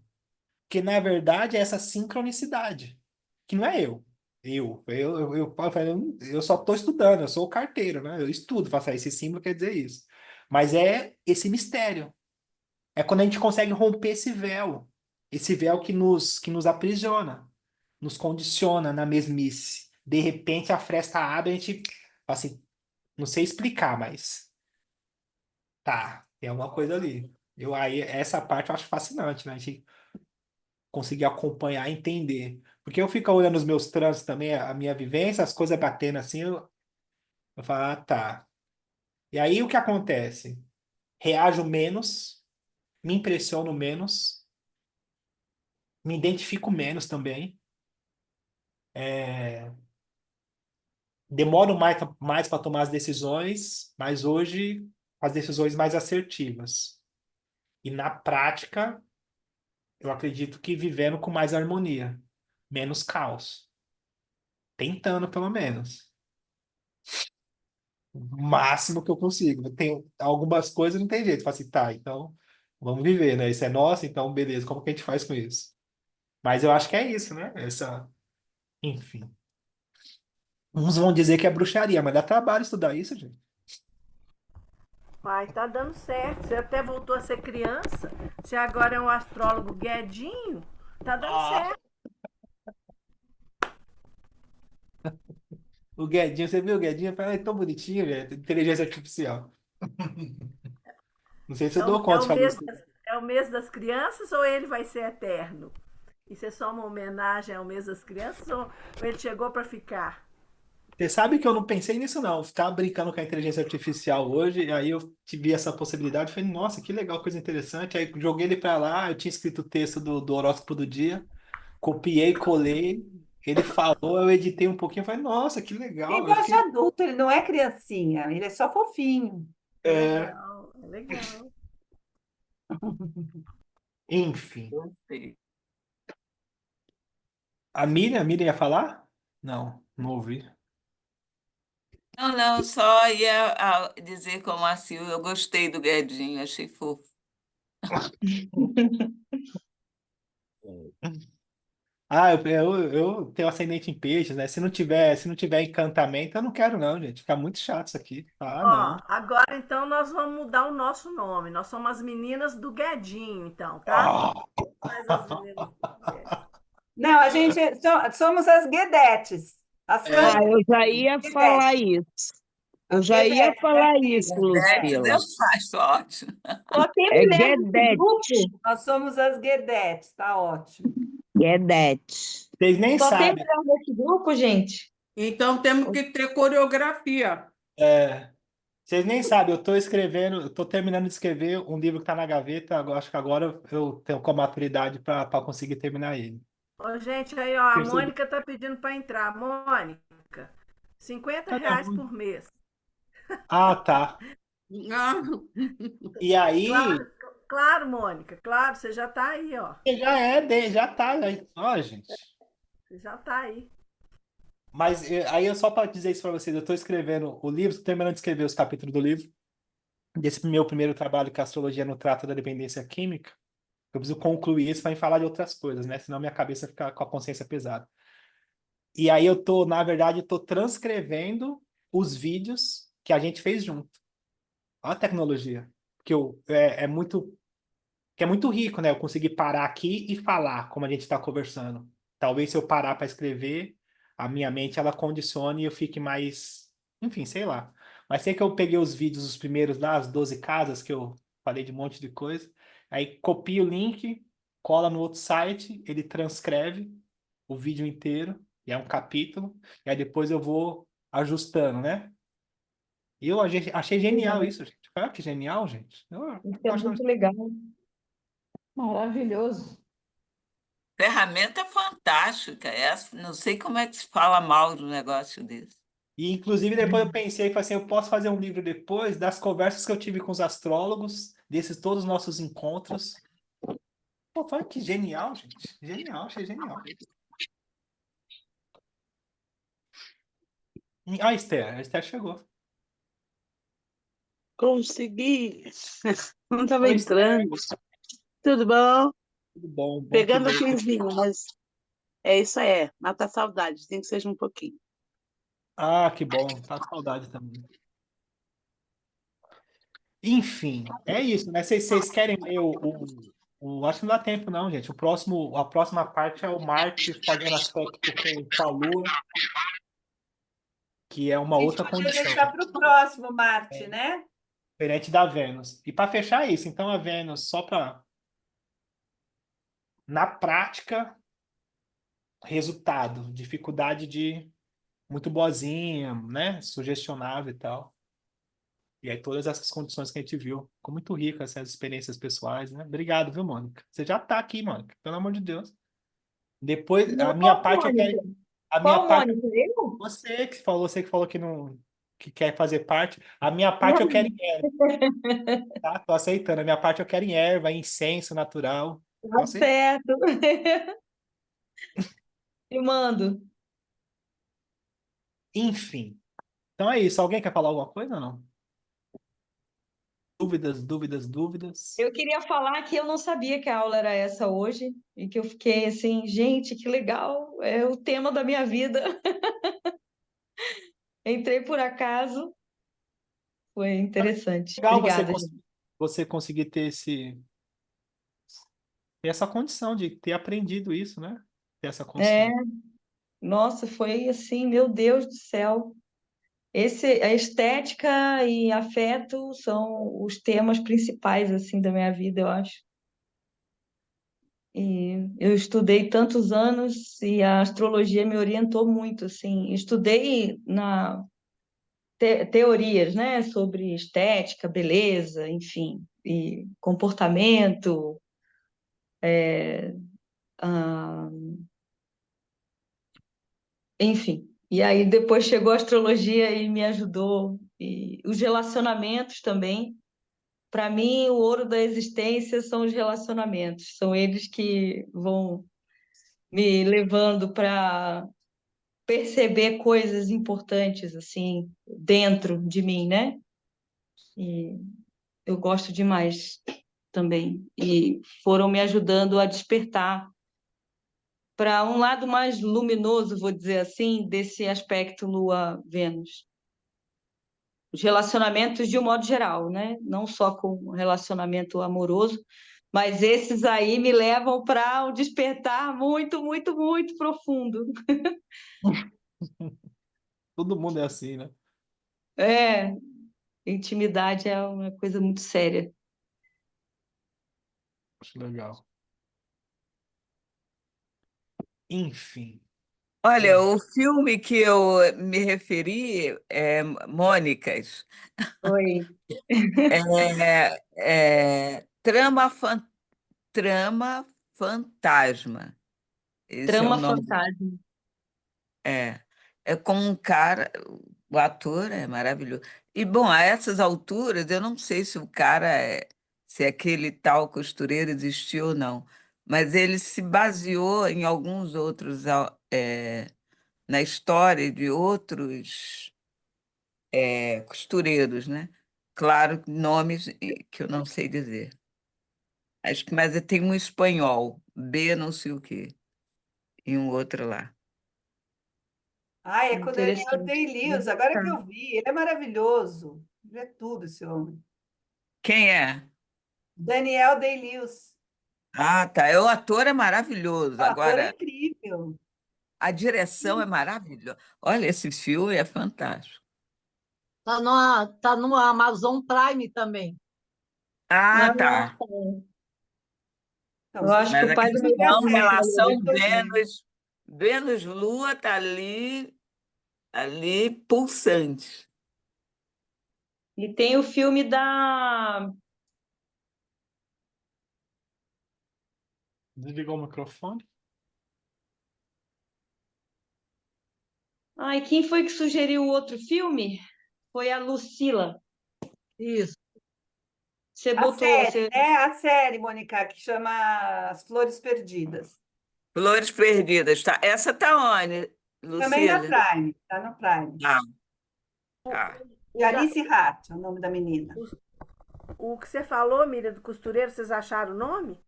Que na verdade é essa sincronicidade, que não é eu. Eu só estou estudando, eu sou o carteiro, né? Eu estudo, faço esse símbolo quer dizer isso. Mas é esse mistério. É quando a gente consegue romper esse véu que nos aprisiona, nos condiciona na mesmice. De repente a fresta abre, a gente fala assim, não sei explicar, mas tá, tem alguma coisa ali. Aí essa parte eu acho fascinante, né? A gente conseguir acompanhar, entender. Porque eu fico olhando os meus trânsitos também, a minha vivência, as coisas batendo assim, eu falo, tá. E aí o que acontece? Reajo menos, me impressiono menos, me identifico menos também, é, demoro mais para tomar as decisões, mas hoje as decisões mais assertivas. E na prática, eu acredito que vivendo com mais harmonia, menos caos. Tentando, pelo menos. O máximo que eu consigo. Tem algumas coisas não tem jeito. Fala assim, tá, então vamos viver, né? Isso é nosso, então beleza, como que a gente faz com isso? Mas eu acho que é isso, né? Enfim. Uns vão dizer que é bruxaria, mas dá trabalho estudar isso, gente. Pai, tá dando certo. Você até voltou a ser criança. Você agora é um astrólogo guedinho. Tá dando Ah, certo. o Guedinho, você viu o Guedinho? É tão bonitinho, velho. Inteligência artificial. Não sei se eu dou É conta de fazer isso. é o mês das crianças ou ele vai ser eterno? Isso é só uma homenagem ao mês das crianças ou ele chegou para ficar? Você sabe que eu não pensei nisso, não. Eu ficava brincando com a inteligência artificial hoje, aí eu tive essa possibilidade. Falei, nossa, que legal, coisa interessante. Aí joguei ele pra lá, eu tinha escrito o texto do horóscopo do dia, copiei, colei. Ele falou, eu editei um pouquinho. Falei, nossa, que Tem legal. Eu voz de fiquei. adulto, ele não é criancinha, ele é só fofinho. É, Legal, legal. enfim. Gostei. A Miriam ia falar? Não. Não ouvi. Não, não, só ia dizer como a Silvia, eu gostei do Guedinho, achei fofo. Ah, eu tenho ascendente em peixes, né? Se não tiver encantamento, eu não quero não, gente. Fica muito chato isso aqui. Ah, não. Ó, agora então nós vamos mudar o nosso nome. Nós somos as meninas do Guedinho, então, tá? Ah. Mas as meninas do Guedinho. Não, a gente somos as Guedetes, as É, fãs Ah, eu já de ia Guedete. falar isso. Eu As já ia Guedetes, né, falar filha? isso, Guedes Lucila. eu faço, ótimo. Só tem É mulher nesse Guedete. grupo? Nós somos as Guedetes, tá ótimo. Guedete. Vocês nem Só tem sabem. mulher nesse grupo, gente? Então temos que ter coreografia. É, vocês nem sabem. Eu tô terminando de escrever um livro que tá na gaveta. Acho que agora eu tenho com a maturidade para conseguir terminar ele. Ô, gente, aí, ó, a Percebi. Mônica tá pedindo para entrar. Mônica, 50 Cadê a reais Mônica? por mês. Ah, tá. Ah, E aí, Claro, claro, Mônica, claro, você já tá aí, ó. já tá. Ó, gente. Você já tá aí. Mas aí eu só para dizer isso para vocês, eu estou escrevendo o livro, estou terminando de escrever os capítulos do livro, desse meu primeiro trabalho que a astrologia não trata da dependência química. Eu preciso concluir isso para falar de outras coisas, né? Senão minha cabeça fica com a consciência pesada. E aí na verdade, eu tô transcrevendo os vídeos que a gente fez junto. Olha a tecnologia. Que é muito rico, né? Eu conseguir parar aqui e falar como a gente está conversando. Talvez se eu parar para escrever, a minha mente ela condicione e eu fique mais, enfim, sei lá. Mas sei que eu peguei os vídeos, os primeiros lá, as 12 casas que eu falei de um monte de coisa. Aí copio o link, cola no outro site, ele transcreve o vídeo inteiro, e é um capítulo, e aí depois eu vou ajustando, né? E eu achei genial isso, gente. Olha que genial, gente. Eu Isso tô é achando muito legal. Maravilhoso. Ferramenta fantástica essa. Não sei como é que se fala mal de um negócio desse. E, inclusive, depois eu pensei, falei assim, eu posso fazer um livro depois das conversas que eu tive com os astrólogos, desses todos os nossos encontros. Pô, olha que genial, gente. Genial, achei genial. Ah, a Esther chegou. Consegui. Não estava Oi, Esther, entrando. Tudo bom? tudo bom? Bom te Pegando o ver. finzinho, mas é isso aí. Mata a saudade, tem que seja um pouquinho. Ah, que bom. Tá com saudade também. Enfim, é isso, né? Vocês querem ler acho que não dá tempo, não, gente. A próxima parte é o Marte fazendo aspecto com a Lua, que é uma A gente outra podia condição, deixar para o próximo, Marte, né? diferente da Vênus. E para fechar isso, então a Vênus, só para, na prática, resultado, dificuldade de muito boazinha, né? Sugestionável e tal. E aí todas essas condições que a gente viu. Ficou muito rica essas experiências pessoais, né? Obrigado, viu, Mônica? Você já tá aqui, Mônica, pelo amor de Deus. Depois, a Não, minha qual parte eu Mônica? quero. A minha Qual parte. Mônica? Eu? Você que falou que não que quer fazer parte. A minha parte eu quero em erva, tá? Tô aceitando. A minha parte eu quero em erva, incenso natural. Tô Tá aceitando. certo. Te mando. Enfim. Então é isso. Alguém quer falar alguma coisa ou não? Dúvidas, dúvidas, dúvidas. Eu queria falar que eu não sabia que a aula era essa hoje e que eu fiquei assim, gente, que legal, é o tema da minha vida. Entrei por acaso, foi interessante. Legal Obrigada, gente. você conseguir ter essa condição de ter aprendido isso, né? Ter essa É, consciência. nossa, foi assim, meu Deus do céu. A estética e afeto são os temas principais assim da minha vida, eu acho. E eu estudei tantos anos e a astrologia me orientou muito, assim. Estudei na teorias, né, sobre estética, beleza, enfim, e comportamento, ah, enfim. E aí depois chegou a astrologia e me ajudou e os relacionamentos também. Para mim, o ouro da existência são os relacionamentos, são eles que vão me levando para perceber coisas importantes assim dentro de mim, né? E eu gosto demais também. E foram me ajudando a despertar para um lado mais luminoso, vou dizer assim, desse aspecto Lua-Vênus. Os relacionamentos de um modo geral, né? Não só com o relacionamento amoroso, mas esses aí me levam para um despertar muito, muito, muito profundo. Todo mundo é assim, né? É, intimidade é uma coisa muito séria. Acho legal. Enfim. Olha, o filme que eu me referi é Mônicas. Oi. Trama Fantasma. Esse é o Trama nome. fantasma. É, é com um cara, o ator é maravilhoso. E, bom, a essas alturas, eu não sei se o cara se aquele tal costureiro existiu ou não, mas ele se baseou em alguns outros, na história de outros costureiros, né? Claro, nomes que eu não sei dizer. Acho que, mas tem um espanhol, B não sei o quê, e um outro lá. Ah, é com o Daniel Interessante. Day-Lewis, agora que eu vi, ele é maravilhoso. Ele é tudo, esse homem. Quem é? Daniel Day-Lewis. Ah, tá. O ator é maravilhoso. O ator é Agora, incrível. a direção é maravilhosa. Olha, esse filme é fantástico. Tá no Amazon Prime também. Ah, Ah, tá. Então, eu você acho que Mas o a pai do meu tem a questão, filho série, falou. relação depois eu vi. Vênus-Lua tá ali pulsante. E tem o filme da. Desligou o microfone? Ai, quem foi que sugeriu o outro filme? Foi a Lucila. Isso. Você A botou. série, Você... né? A série, Mônica, que chama As Flores Perdidas. Flores Perdidas, tá? Essa tá onde, Também na Lucília? Prime, tá no Prime. Ah, O, tá. E já, Alice Hart é o nome da menina. o que você falou, Miriam, do costureiro, vocês acharam o nome?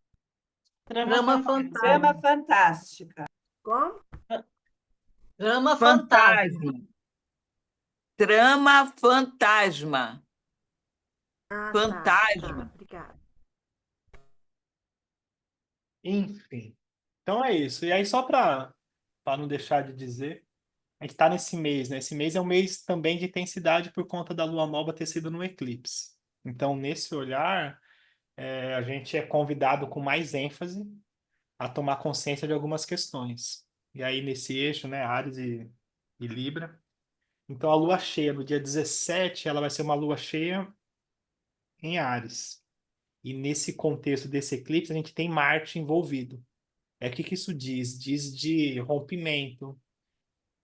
Trama Trama Fantasma. fantástica. Como? Trama Fantasma. Fantasma. Trama Fantasma. Ah, tá, Fantasma. obrigada. Enfim. Então é isso. E aí, só para não deixar de dizer, a gente está nesse mês, né? Esse mês é um mês também de intensidade por conta da lua nova ter sido no eclipse. Então, nesse olhar, a gente é convidado com mais ênfase a tomar consciência de algumas questões. E aí, nesse eixo, né, Áries e Libra. Então, a lua cheia, no dia 17, ela vai ser uma lua cheia em Áries. E nesse contexto desse eclipse, a gente tem Marte envolvido. O que isso diz? Diz de rompimento,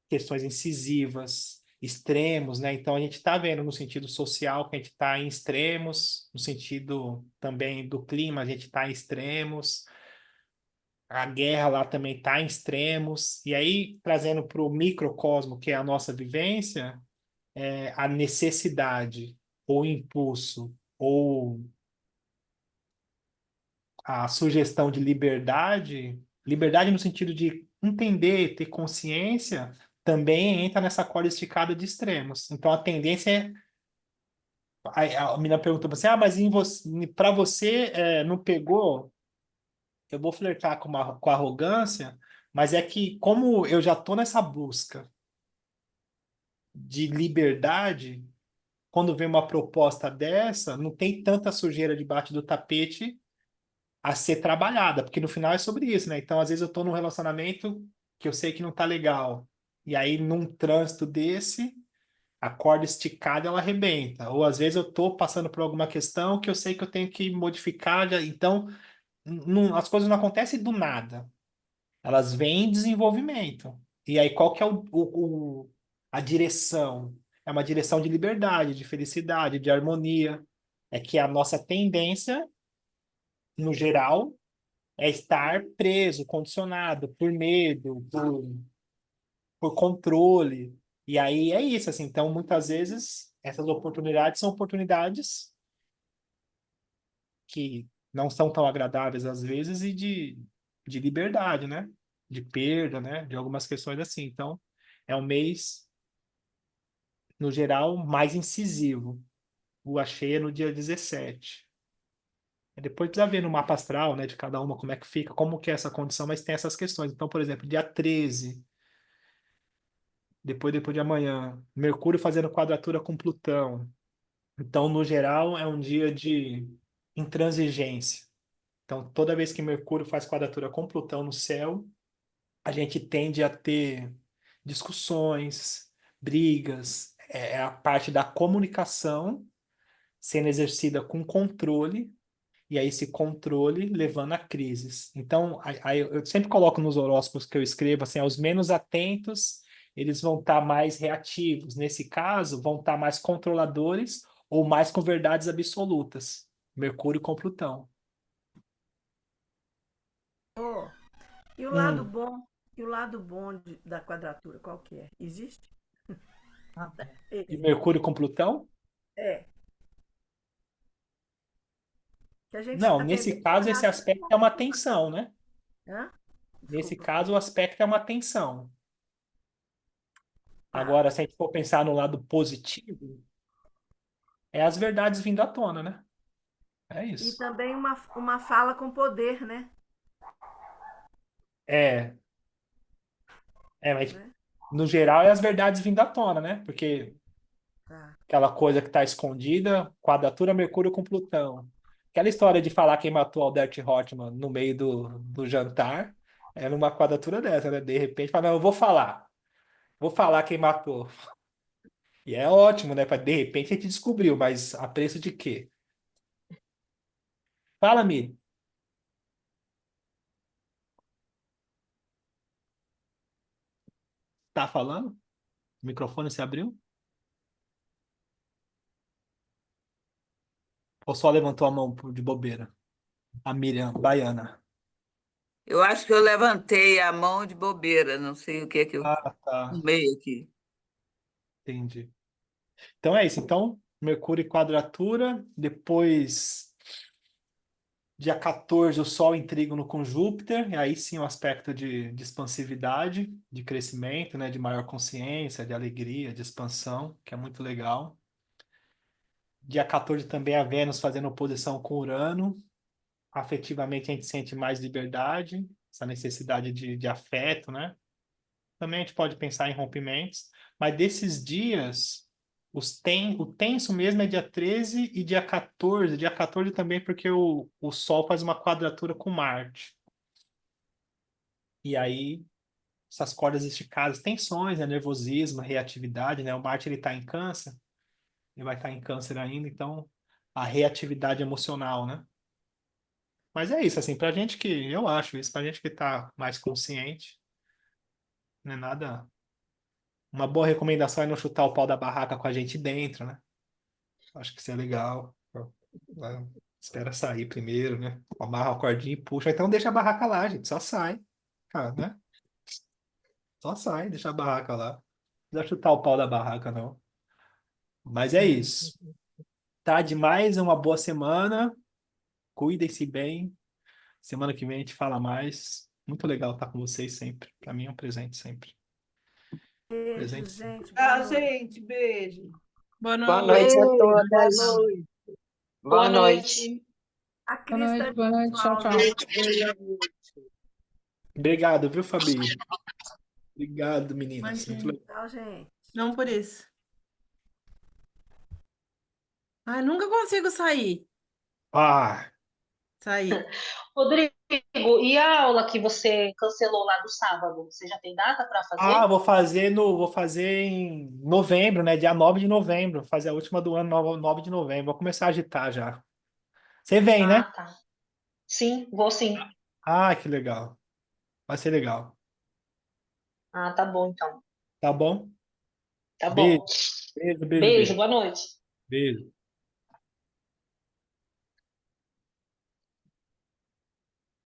questões incisivas, extremos, né? Então a gente está vendo no sentido social que a gente está em extremos, no sentido também do clima, a gente está em extremos, a guerra lá também está em extremos, e aí trazendo para o microcosmo, que é a nossa vivência, a necessidade, ou impulso, ou a sugestão de liberdade, liberdade no sentido de entender, ter consciência, também entra nessa corda esticada de extremos. Então a tendência é. A menina perguntou pra você, mas para você não pegou? Eu vou flertar com arrogância, mas é que como eu já tô nessa busca de liberdade, quando vem uma proposta dessa, não tem tanta sujeira debaixo do tapete a ser trabalhada, porque no final é sobre isso, né? Então, às vezes eu tô num relacionamento que eu sei que não tá legal. E aí, num trânsito desse, a corda esticada, ela arrebenta. Ou às vezes eu tô passando por alguma questão que eu sei que eu tenho que modificar. Então, as coisas não acontecem do nada. Elas vêm em desenvolvimento. E aí, qual que é a direção? É uma direção de liberdade, de felicidade, de harmonia. É que a nossa tendência, no geral, é estar preso, condicionado por medo, por por controle. E aí é isso, assim. Então, muitas vezes, essas oportunidades são oportunidades que não são tão agradáveis às vezes e de liberdade, né? De perda, né? De algumas questões assim. Então, é um mês, no geral, mais incisivo. Lua cheia no dia 17. Depois precisa ver no mapa astral, né, de cada uma, como é que fica, como que é essa condição, mas tem essas questões. Então, por exemplo, dia 13, depois de amanhã, Mercúrio fazendo quadratura com Plutão. Então, no geral, é um dia de intransigência. Então, toda vez que Mercúrio faz quadratura com Plutão no céu, a gente tende a ter discussões, brigas, é a parte da comunicação sendo exercida com controle, e aí esse controle levando a crises. Então, aí eu sempre coloco nos horóscopos que eu escrevo assim, aos menos atentos, eles vão estar mais reativos. Nesse caso, vão estar mais controladores ou mais com verdades absolutas. Mercúrio com Plutão. Oh, e o lado Hum. bom, e o lado bom da quadratura, qual que é? Existe? De Esse. Mercúrio com Plutão? É, que a gente Não, está nesse tendendo a caso, olhar esse assim. aspecto é uma tensão, né? Hã? Nesse Desculpa. caso, o aspecto é uma tensão. Ah, Agora, se a gente for pensar no lado positivo, é as verdades vindo à tona, né? É e isso. também uma fala com poder, né? É, mas Né? no geral é as verdades vindo à tona, né? Porque Tá. aquela coisa que está escondida, quadratura Mercúrio com Plutão. Aquela história de falar quem matou Albert Hotman no meio do jantar, é numa quadratura dessa, né? De repente, fala, não, eu vou falar quem matou. E é ótimo, né? De repente a gente descobriu, mas a preço de quê? Fala, Mi. Tá falando? O microfone se abriu? Ou só levantou a mão de bobeira? A Miriam, baiana. Eu acho que eu levantei a mão de bobeira, não sei o que é que eu Ah, tá. arrumei aqui. Entendi. Então é isso. Então, Mercúrio em quadratura. Depois, dia 14, o Sol em trígono com Júpiter. E aí sim o aspecto de expansividade, de crescimento, né? De maior consciência, de alegria, de expansão, que é muito legal. Dia 14 também a Vênus fazendo oposição com Urano. Afetivamente a gente sente mais liberdade, essa necessidade de afeto, né? Também a gente pode pensar em rompimentos, mas desses dias, o tenso mesmo é dia 13 e dia 14. Dia 14 também porque o Sol faz uma quadratura com Marte. E aí, essas cordas esticadas, tensões, né? Nervosismo, reatividade, né? O Marte ele está em Câncer, ele vai estar em Câncer ainda, então a reatividade emocional, né? Mas é isso, assim, pra gente que, eu acho isso, pra gente que tá mais consciente, não é nada. Uma boa recomendação é não chutar o pau da barraca com a gente dentro, né? Acho que isso é legal. Né? Espera sair primeiro, né? Amarra a cordinha e puxa. Então deixa a barraca lá, gente. Só sai. Cara, né? Só sai, deixa a barraca lá. Não precisa chutar o pau da barraca, não. Mas é isso. Tá demais, uma boa semana. Cuidem-se bem. Semana que vem a gente fala mais. Muito legal estar com vocês sempre. Para mim é um presente sempre. Beijo, Presente sempre. gente. Boa Tchau, noite. gente. Beijo. Boa Boa noite noite. a Beijo, boa todas. noite. Boa noite. A Boa Cris noite, está boa noite. Tchau, tchau. Obrigado, viu, Fabi? Obrigado, meninas. Muito Imagina. legal. Tchau, gente. Não por isso. Ai, nunca consigo sair. Ah, Sair. Rodrigo, e a aula que você cancelou lá do sábado? Você já tem data para fazer? vou fazer em novembro, né? Dia 9 de novembro. Fazer a última do ano, 9 de novembro. Vou começar a agitar já. Você vem, né? Ah, tá. Sim, vou sim. Ah, que legal. Vai ser legal. Ah, tá bom então. Tá bom? Tá Beijo, bom. beijo, beijo, Beijo, beijo. boa noite. Beijo.